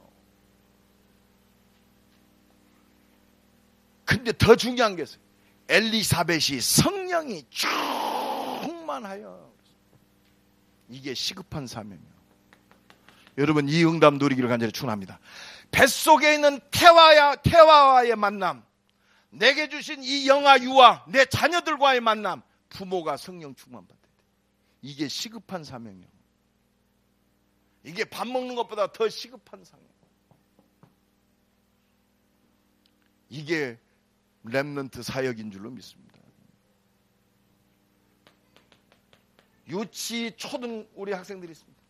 근데 더 중요한 게 있어요. 엘리사벳이 성령이 충만하여. 이게 시급한 사명이에요. 여러분, 이 응답 누리기를 간절히 축원합니다. 뱃속에 있는 태와와의 만남, 내게 주신 이 영아 유아, 내 자녀들과의 만남, 부모가 성령 충만 받아야 돼. 이게 시급한 사명이에요. 이게 밥 먹는 것보다 더 시급한 사명. 이게 렘넌트 사역인 줄로 믿습니다. 유치, 초등 우리 학생들이 있습니다.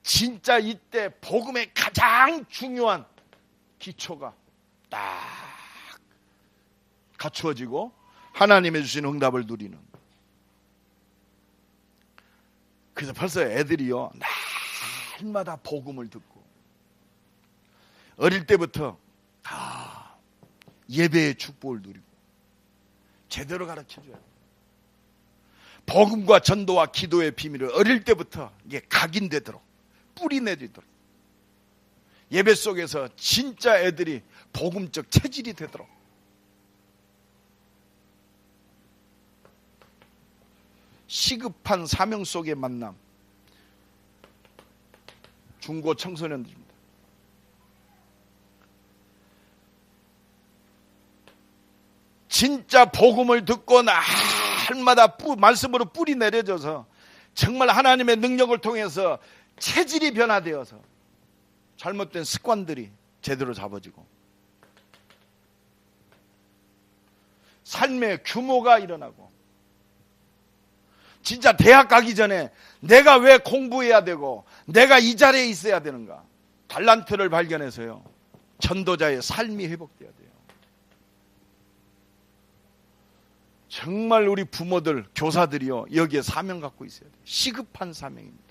진짜 이때 복음의 가장 중요한 기초가 딱 갖추어지고 하나님의 주신 응답을 누리는. 그래서 벌써 애들이요, 날마다 복음을 듣고 어릴 때부터 예배의 축복을 누리고 제대로 가르쳐줘야 돼요. 복음과 전도와 기도의 비밀을 어릴 때부터 이게 각인되도록, 뿌리내리도록, 예배 속에서 진짜 애들이 복음적 체질이 되도록. 시급한 사명 속의 만남. 중고 청소년들입니다. 진짜 복음을 듣고 날마다 말씀으로 뿌리 내려져서 정말 하나님의 능력을 통해서 체질이 변화되어서 잘못된 습관들이 제대로 잡아지고 삶의 규모가 일어나고, 진짜 대학 가기 전에 내가 왜 공부해야 되고 내가 이 자리에 있어야 되는가, 달란트를 발견해서요, 전도자의 삶이 회복돼야 돼요. 정말 우리 부모들, 교사들이요, 여기에 사명 갖고 있어야 돼요. 시급한 사명입니다.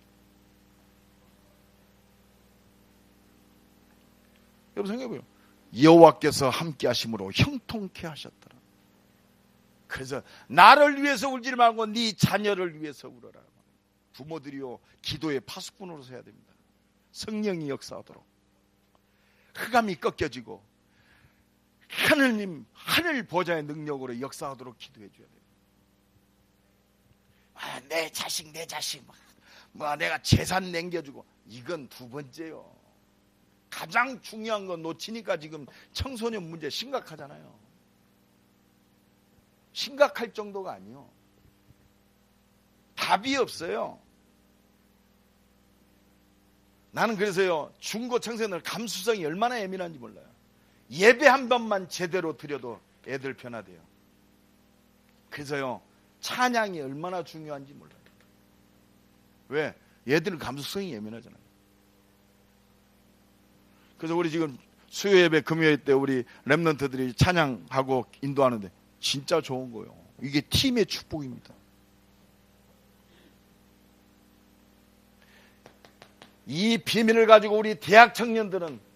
여러분 생각해보세요. 여호와께서 함께 하심으로 형통케 하셨더라. 그래서 나를 위해서 울지 말고 네 자녀를 위해서 울어라. 부모들이요, 기도의 파수꾼으로 서야 됩니다. 성령이 역사하도록, 흑암이 꺾여지고 하늘 보좌의 능력으로 역사하도록 기도해 줘야 돼요. 내 자식 내가 재산 남겨주고, 이건 두 번째요. 가장 중요한 건 놓치니까 지금 청소년 문제 심각하잖아요. 심각할 정도가 아니요, 답이 없어요. 나는 그래서요, 중고 청소년들 감수성이 얼마나 예민한지 몰라요. 예배 한 번만 제대로 드려도 애들 변화돼요. 그래서요, 찬양이 얼마나 중요한지 몰라요. 왜? 얘들은 감수성이 예민하잖아요. 그래서 우리 지금 수요 예배 금요일 때 우리 렘넌트들이 찬양하고 인도하는데 진짜 좋은 거예요. 이게 팀의 축복입니다. 이 비밀을 가지고 우리 대학 청년들은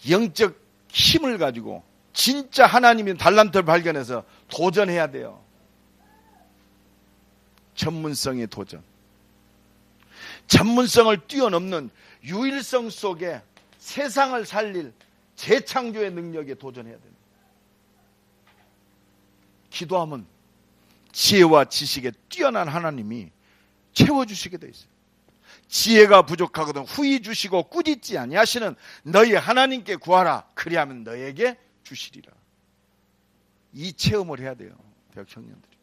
영적 힘을 가지고 진짜 하나님의 달란트를 발견해서 도전해야 돼요. 전문성의 도전. 전문성을 뛰어넘는 유일성 속에 세상을 살릴 재창조의 능력에 도전해야 됩니다. 기도하면 지혜와 지식에 뛰어난 하나님이 채워주시게 돼 있어요. 지혜가 부족하거든 후히 주시고 꾸짖지 아니하시는 너희 하나님께 구하라. 그리하면 너에게 주시리라. 이 체험을 해야 돼요, 대학 청년들이.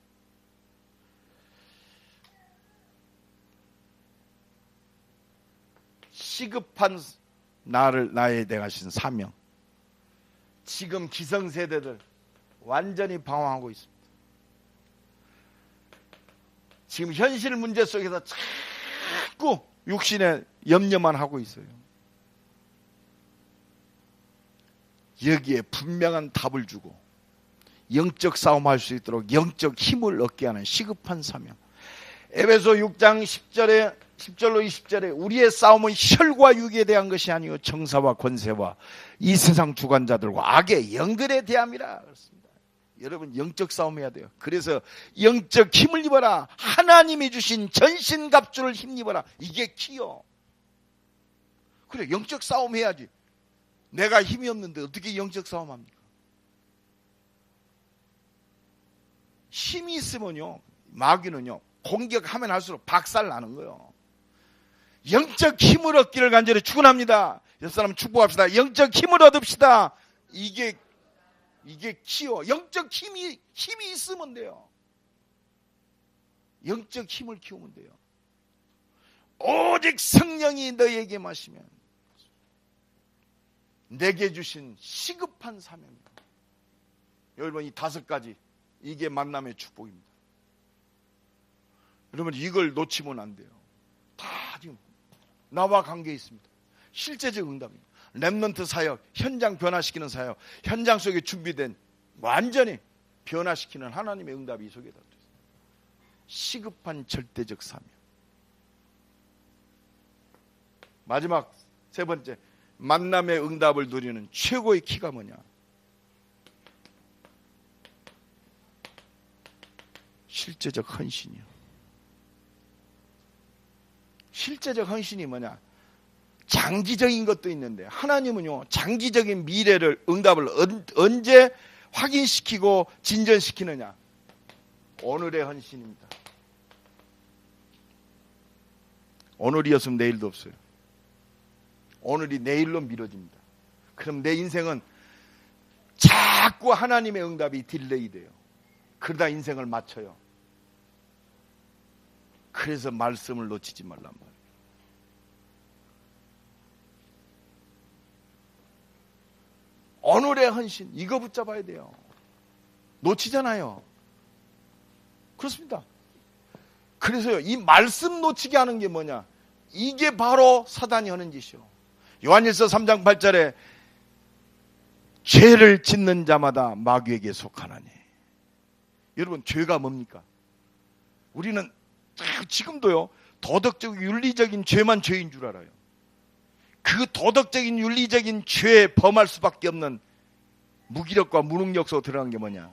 시급한 나에 대하신 사명. 지금 기성세대들 완전히 방황하고 있습니다. 지금 현실 문제 속에서 자꾸 육신의 염려만 하고 있어요. 여기에 분명한 답을 주고 영적 싸움할 수 있도록 영적 힘을 얻게 하는 시급한 사명. 에베소 6장 10절로 20절에 우리의 싸움은 혈과 육에 대한 것이 아니요 정사와 권세와 이 세상 주관자들과 악의 영들에 대함이라 그렇습니다. 여러분 영적 싸움해야 돼요. 그래서 영적 힘을 입어라. 하나님이 주신 전신갑주를 힘입어라. 이게 키요. 그래, 영적 싸움해야지. 내가 힘이 없는데 어떻게 영적 싸움합니까? 힘이 있으면요, 마귀는요 공격하면 할수록 박살나는 거예요. 영적 힘을 얻기를 간절히 축원합니다. 옆 사람 축복합시다. 영적 힘을 얻읍시다. 이게 키워. 영적 힘이 있으면 돼요. 영적 힘을 키우면 돼요. 오직 성령이 너에게 마시면 내게 주신 시급한 사명입니다. 여러분, 이 5가지 이게 만남의 축복입니다. 여러분, 이걸 놓치면 안 돼요. 다 지금 나와 관계 있습니다. 실제적 응답입니다. 렘넌트 사역, 현장 변화시키는 사역, 현장 속에 준비된 완전히 변화시키는 하나님의 응답이 이 속에 담겨 있습니다. 시급한 절대적 사명. 마지막 3번째, 만남의 응답을 누리는 최고의 키가 뭐냐? 실제적 헌신이요. 실제적 헌신이 뭐냐? 장기적인 것도 있는데 하나님은요 장기적인 미래를 응답을 언제 확인시키고 진전시키느냐? 오늘의 헌신입니다. 오늘이었으면 내일도 없어요. 오늘이 내일로 미뤄집니다. 그럼 내 인생은 자꾸 하나님의 응답이 딜레이 돼요. 그러다 인생을 맞춰요. 그래서 말씀을 놓치지 말란 말이에요. 오늘의 헌신, 이거 붙잡아야 돼요. 놓치잖아요. 그렇습니다. 그래서요, 이 말씀 놓치게 하는 게 뭐냐? 이게 바로 사단이 하는 짓이요. 요한일서 3장 8절에 죄를 짓는 자마다 마귀에게 속하나니. 여러분, 죄가 뭡니까? 우리는 지금도요 도덕적 윤리적인 죄만 죄인 줄 알아요. 그 도덕적인 윤리적인 죄에 범할 수밖에 없는 무기력과 무능력 속에 들어간 게 뭐냐?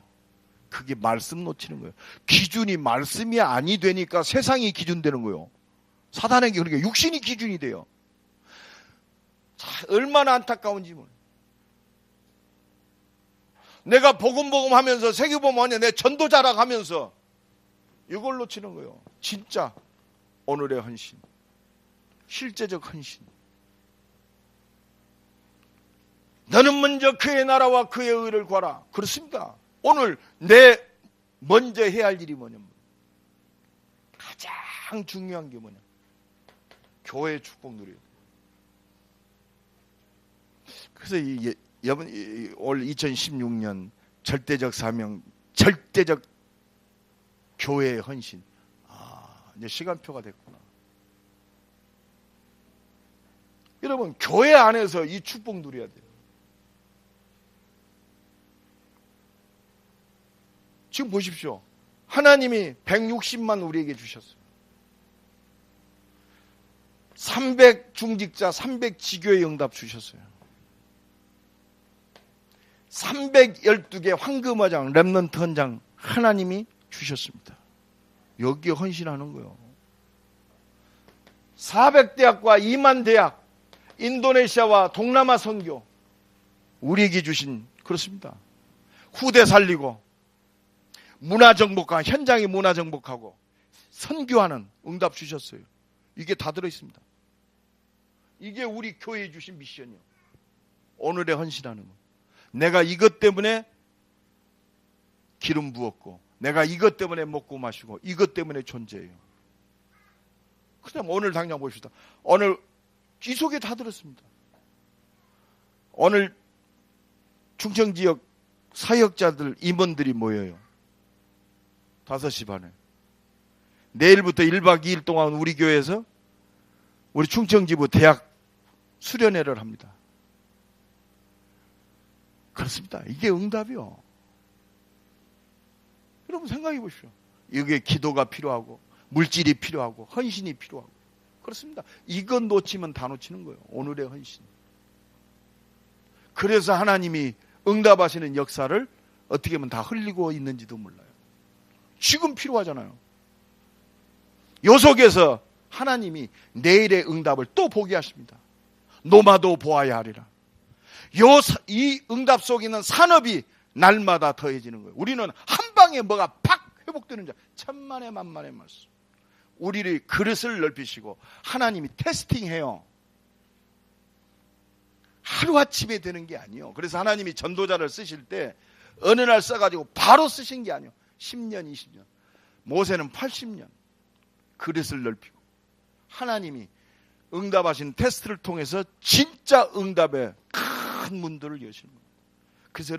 그게 말씀 놓치는 거예요. 기준이 말씀이 아니 되니까 세상이 기준 되는 거예요. 사단에게 그러니까 육신이 기준이 돼요. 자, 얼마나 안타까운지 몰라요. 내가 복음 하면서 세계복음 하냐, 내 전도자락 하면서 이걸 놓치는 거예요. 진짜 오늘의 헌신, 실제적 헌신. 너는 먼저 그의 나라와 그의 의를 구하라. 그렇습니다. 오늘 내 먼저 해야 할 일이 뭐냐? 가장 중요한 게 뭐냐? 교회의 축복 누려요. 그래서 올 2016년 절대적 사명, 절대적 교회의 헌신. 이제 시간표가 됐구나. 여러분, 교회 안에서 이 축복 누려야 돼요. 지금 보십시오. 하나님이 160만 우리에게 주셨어요. 300 중직자, 300 지교의 응답 주셨어요. 312개 황금어장, 렘넌트 헌장 하나님이 주셨습니다. 여기에 헌신하는 거예요. 400대학과 2만 대학, 인도네시아와 동남아 선교, 우리에게 주신, 그렇습니다. 후대 살리고, 문화 정복하고, 현장에 문화 정복하고, 선교하는 응답 주셨어요. 이게 다 들어있습니다. 이게 우리 교회에 주신 미션이요. 오늘의 헌신하는 거. 내가 이것 때문에 기름 부었고, 내가 이것 때문에 먹고 마시고, 이것 때문에 존재해요. 그냥 오늘 당장 봅시다. 오늘 이 속에 다 들었습니다. 오늘 충청지역 사역자들, 임원들이 모여요. 5시 반에. 내일부터 1박 2일 동안 우리 교회에서 우리 충청지부 대학 수련회를 합니다. 그렇습니다. 이게 응답이요. 여러분 생각해 보십시오. 이게 기도가 필요하고, 물질이 필요하고, 헌신이 필요하고. 그렇습니다. 이건 놓치면 다 놓치는 거예요. 오늘의 헌신. 그래서 하나님이 응답하시는 역사를 어떻게 하면 다 흘리고 있는지도 몰라요. 지금 필요하잖아요. 요 속에서 하나님이 내일의 응답을 또 보게 하십니다. 노마도 보아야 하리라. 이 응답 속에 있는 산업이 날마다 더해지는 거예요. 우리는 한 방에 뭐가 팍 회복되는 자, 천만의 만만의 말씀. 우리의 그릇을 넓히시고 하나님이 테스팅해요. 하루아침에 되는 게 아니에요. 그래서 하나님이 전도자를 쓰실 때 어느 날 써가지고 바로 쓰신 게 아니에요. 10년, 20년. 모세는 80년. 그릇을 넓히고 하나님이 응답하신 테스트를 통해서 진짜 응답의 큰 문들을 여시는 거예요. 그래서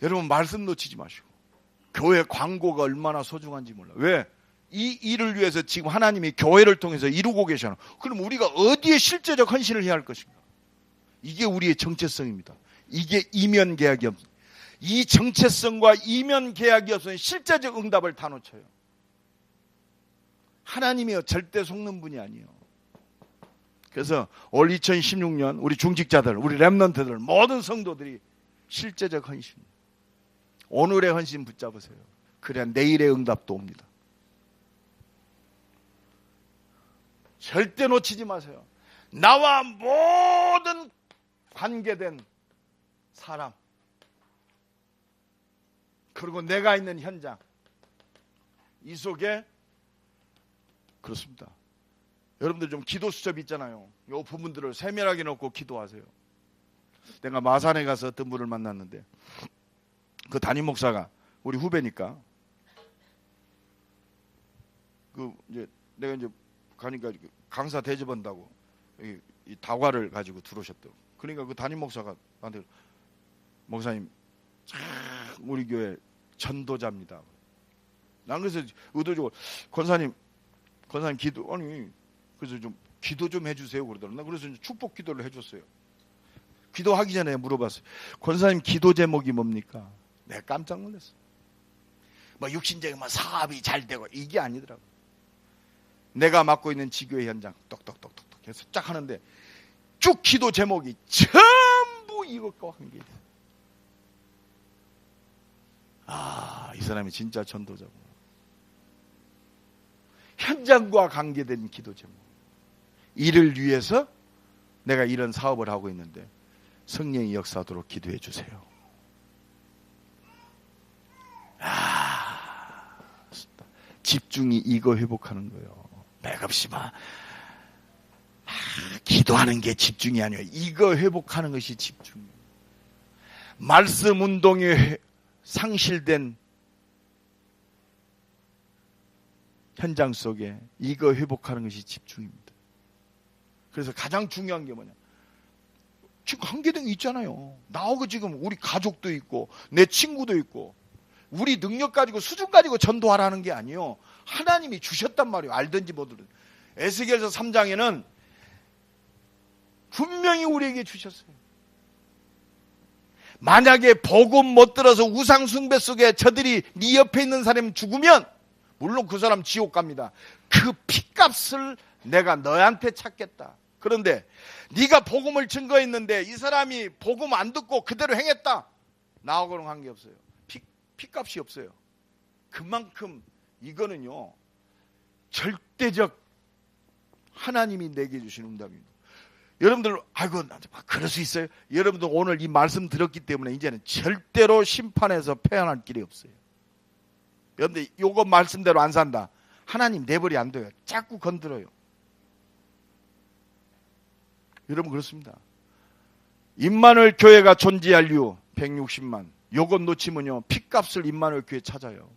여러분 말씀 놓치지 마시고, 교회 광고가 얼마나 소중한지 몰라요. 왜? 이 일을 위해서 지금 하나님이 교회를 통해서 이루고 계셔요. 그럼 우리가 어디에 실제적 헌신을 해야 할 것인가? 이게 우리의 정체성입니다. 이게 이면 계약이 없어요. 이 정체성과 이면 계약이 없으면 실제적 응답을 다 놓쳐요. 하나님이요, 절대 속는 분이 아니에요. 그래서 올 2016년 우리 중직자들, 우리 렘넌트들, 모든 성도들이 실제적 헌신, 오늘의 헌신 붙잡으세요. 그래야 내일의 응답도 옵니다. 절대 놓치지 마세요. 나와 모든 관계된 사람, 그리고 내가 있는 현장, 이 속에 그렇습니다. 여러분들 좀 기도 수첩 있잖아요. 이 부분들을 세밀하게 놓고 기도하세요. 내가 마산에 가서 어떤 분을 만났는데, 그 담임 목사가 우리 후배니까, 내가 이제 가니까 강사 대접한다고 이 다과를 가지고 들어오셨더라고. 그러니까 그 담임 목사가 나한테, 목사님 참 우리 교회 전도자입니다. 난 그래서 의도적으로 권사님 기도, 아니 그래서 좀 기도 좀 해주세요 그러더라고요. 나 그래서 축복 기도를 해줬어요. 기도하기 전에 물어봤어요. 권사님 기도 제목이 뭡니까? 내가 깜짝 놀랐어. 뭐 육신적인 사업이 잘 되고 이게 아니더라고. 내가 맡고 있는 지교회 현장 똑똑똑똑 해서 쫙 하는데 쭉 기도 제목이 전부 이것과 관계있어요. 이 사람이 진짜 전도자고. 현장과 관계된 기도 제목. 이를 위해서 내가 이런 사업을 하고 있는데 성령이 역사하도록 기도해 주세요. 집중이 이거 회복하는 거예요. 맥없이만 기도하는 게 집중이 아니에요. 이거 회복하는 것이 집중이에요. 말씀 운동에 상실된 현장 속에 이거 회복하는 것이 집중입니다. 그래서 가장 중요한 게 뭐냐, 지금 관계된 게 있잖아요. 나하고 지금 우리 가족도 있고 내 친구도 있고, 우리 능력 가지고 수준 가지고 전도하라는 게 아니에요. 하나님이 주셨단 말이에요. 알든지 모르든. 에스겔서 3장에는 분명히 우리에게 주셨어요. 만약에 복음 못 들어서 우상 숭배 속에 저들이 네 옆에 있는 사람이 죽으면 물론 그 사람 지옥 갑니다. 그 피값을 내가 너한테 찾겠다. 그런데 네가 복음을 증거했는데 이 사람이 복음 안 듣고 그대로 행했다. 나하고는 관계없어요. 피값이 없어요. 그만큼 이거는요 절대적 하나님이 내게 주신 응답입니다. 여러분들 아이고 그럴 수 있어요? 여러분들 오늘 이 말씀 들었기 때문에 이제는 절대로 심판에서 패한할 길이 없어요. 그런데 요거 말씀대로 안 산다, 하나님 내버려 안 둬요. 자꾸 건드려요. 여러분 그렇습니다. 임마누엘 교회가 존재할 이유 160만, 요것 놓치면요 핏값을 임마누엘 교회 찾아요.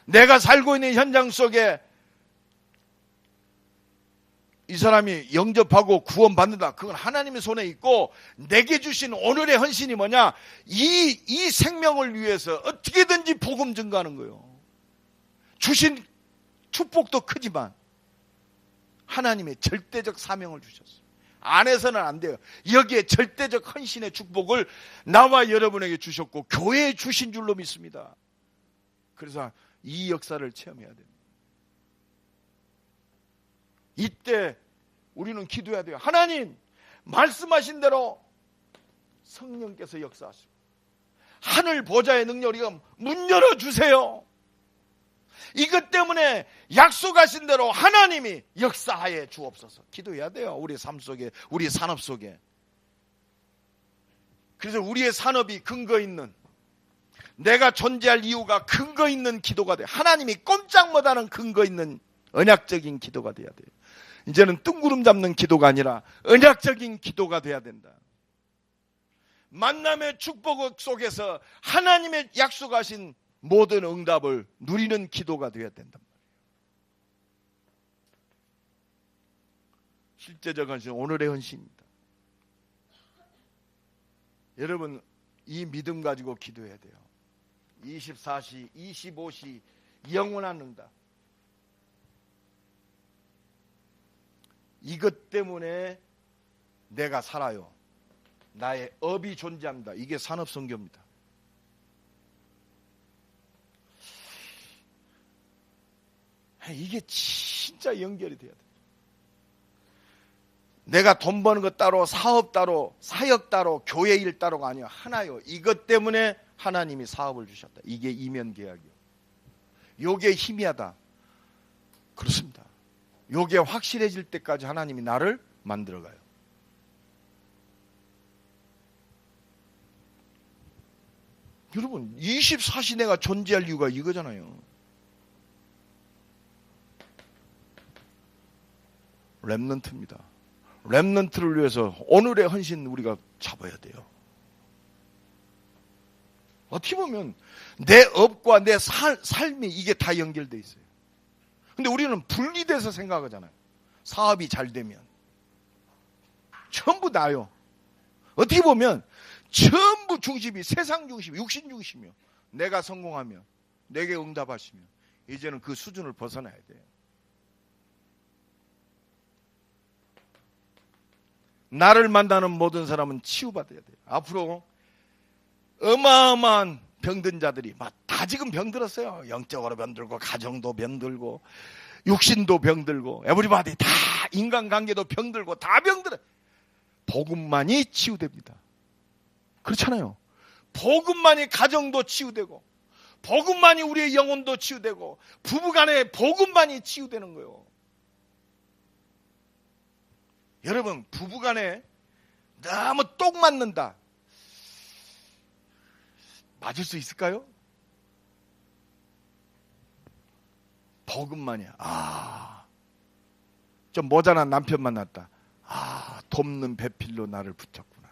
내가 살고 있는 현장 속에 이 사람이 영접하고 구원받는다, 그건 하나님의 손에 있고, 내게 주신 오늘의 헌신이 뭐냐, 이 생명을 위해서 어떻게든지 복음 증거하는 거예요. 주신 축복도 크지만 하나님의 절대적 사명을 주셨어요. 안 해서는 안 돼요. 여기에 절대적 헌신의 축복을 나와 여러분에게 주셨고 교회에 주신 줄로 믿습니다. 그래서 이 역사를 체험해야 됩니다. 이때 우리는 기도해야 돼요. 하나님, 말씀하신 대로 성령께서 역사하시고 하늘 보좌의 능력을 문 열어주세요. 이것 때문에 약속하신 대로 하나님이 역사하여 주옵소서. 기도해야 돼요. 우리 삶 속에, 우리 산업 속에. 그래서 우리의 산업이 근거 있는, 내가 존재할 이유가 근거 있는 기도가 돼요. 하나님이 꼼짝 못하는 근거 있는 언약적인 기도가 돼야 돼요. 이제는 뜬구름 잡는 기도가 아니라 언약적인 기도가 돼야 된다. 만남의 축복 속에서 하나님의 약속하신 모든 응답을 누리는 기도가 되어야 된단 말이에요. 실제적 헌신, 오늘의 헌신입니다. 여러분 이 믿음 가지고 기도해야 돼요. 24시, 25시 영원한 응답. 이것 때문에 내가 살아요. 나의 업이 존재합니다. 이게 산업선교입니다. 이게 진짜 연결이 돼야 돼요. 내가 돈 버는 것 따로, 사업 따로, 사역 따로, 교회 일 따로가 아니야. 하나요. 이것 때문에 하나님이 사업을 주셨다. 이게 이면계약이요. 요게 희미하다. 그렇습니다. 요게 확실해질 때까지 하나님이 나를 만들어가요. 여러분 24시 내가 존재할 이유가 이거잖아요. 렘넌트입니다. 렘넌트를 위해서 오늘의 헌신 우리가 잡아야 돼요. 어떻게 보면 내 업과 내 삶이 이게 다 연결되어 있어요. 근데 우리는 분리돼서 생각하잖아요. 사업이 잘 되면 전부 나요. 어떻게 보면 전부 중심이 세상 중심, 육신 중심이요. 내가 성공하면, 내게 응답하시면 이제는 그 수준을 벗어나야 돼요. 나를 만나는 모든 사람은 치유받아야 돼요. 앞으로 어마어마한 병든 자들이 다 지금 병들었어요. 영적으로 병들고, 가정도 병들고, 육신도 병들고, 에브리바디 다 인간관계도 병들고, 다 병들어. 복음만이 치유됩니다. 그렇잖아요. 복음만이 가정도 치유되고, 복음만이 우리의 영혼도 치유되고, 부부간에 복음만이 치유되는 거예요. 여러분 부부간에 너무 똑 맞는다. 맞을 수 있을까요? 복음만이야. 좀 모자란 남편 만났다. 돕는 배필로 나를 붙잡구나.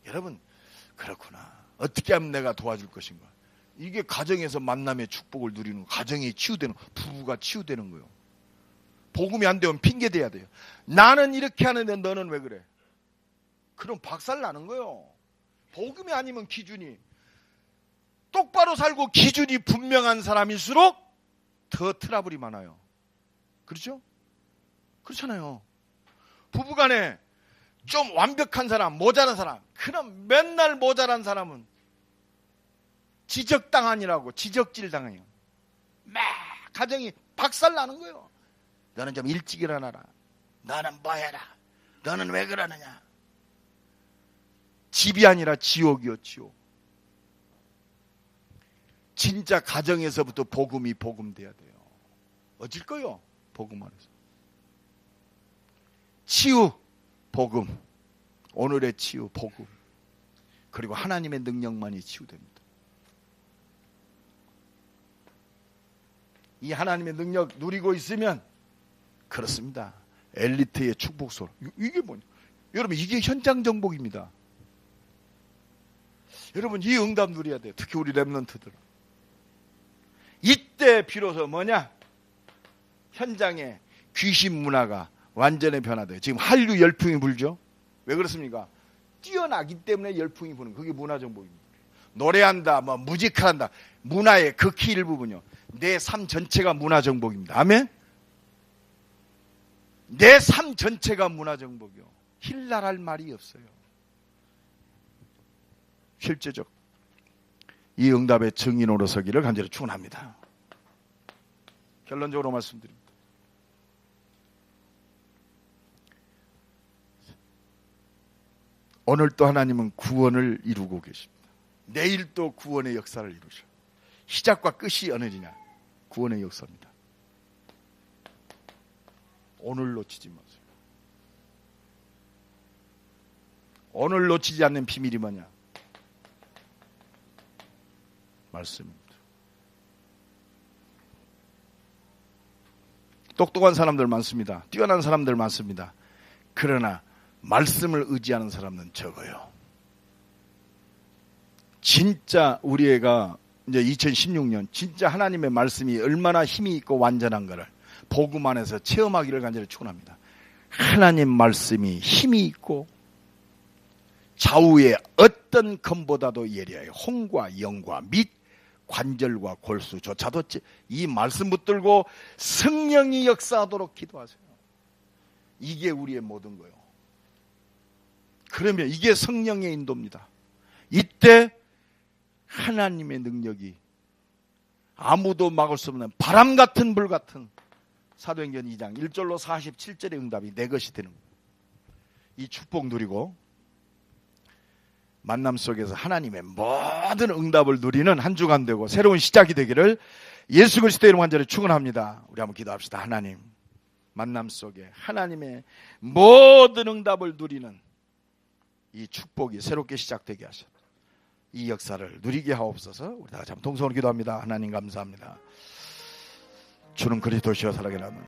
여러분 그렇구나. 어떻게 하면 내가 도와줄 것인가. 이게 가정에서 만남의 축복을 누리는 거, 가정이 치유되는, 부부가 치유되는 거예요. 복음이 안 되면 핑계대야 돼요. 나는 이렇게 하는데 너는 왜 그래? 그럼 박살 나는 거예요. 복음이 아니면 기준이, 똑바로 살고 기준이 분명한 사람일수록 더 트러블이 많아요. 그렇죠? 그렇잖아요. 부부간에 좀 완벽한 사람, 모자란 사람, 그럼 맨날 모자란 사람은 지적당하니라고 지적질 당해요. 막 가정이 박살 나는 거예요. 너는 좀 일찍 일어나라. 너는 뭐 해라. 너는 왜 그러느냐. 집이 아니라 지옥이요, 지옥. 진짜 가정에서부터 복음이 복음돼야 돼요. 어쩔 거요? 복음 안에서. 치유, 복음. 오늘의 치유, 복음. 그리고 하나님의 능력만이 치유됩니다. 이 하나님의 능력 누리고 있으면 그렇습니다. 엘리트의 축복소. 이게 뭐냐? 여러분, 이게 현장 정복입니다. 여러분, 이 응답 누려야 돼요. 특히 우리 렘넌트들. 이때 비로소 뭐냐? 현장에 귀신 문화가 완전히 변화돼요. 지금 한류 열풍이 불죠. 왜 그렇습니까? 뛰어나기 때문에 열풍이 부는, 그게 문화 정복입니다. 노래한다, 뭐 무지컬한다, 문화의 극히 일부분요. 내 삶 전체가 문화 정복입니다. 아멘? 내 삶 전체가 문화 정복이요. 힐날할 말이 없어요. 실제적 이 응답의 증인으로 서기를 간절히 축원합니다. 결론적으로 말씀드립니다. 오늘 또 하나님은 구원을 이루고 계십니다. 내일 또 구원의 역사를 이루셔. 시작과 끝이 어느냐? 구원의 역사입니다. 오늘 놓치지 마세요. 오늘 놓치지 않는 비밀이 뭐냐? 말씀입니다. 똑똑한 사람들 많습니다. 뛰어난 사람들 많습니다. 그러나 말씀을 의지하는 사람은 적어요. 진짜 우리 애가 이제 2016년 진짜 하나님의 말씀이 얼마나 힘이 있고 완전한가를 복음 안에서 체험하기를 간절히 축원합니다. 하나님 말씀이 힘이 있고 좌우의 어떤 검보다도 예리하여 혼과 영과 및 관절과 골수조차도 이 말씀 붙들고 성령이 역사하도록 기도하세요. 이게 우리의 모든 거예요. 그러면 이게 성령의 인도입니다. 이때 하나님의 능력이 아무도 막을 수 없는 바람 같은 불 같은 사도행전 2장 1절로 47절의 응답이 내 것이 되는 거예요. 이 축복 누리고 만남 속에서 하나님의 모든 응답을 누리는 한 주간 되고 새로운 시작이 되기를 예수 그리스도의 이름으로 간절히 축원합니다. 우리 한번 기도합시다. 하나님, 만남 속에 하나님의 모든 응답을 누리는 이 축복이 새롭게 시작되게 하셔. 이 역사를 누리게 하옵소서. 우리 다 같이 한번 동성으로 기도합니다. 하나님 감사합니다. 주는 그리스도시여 살아계시는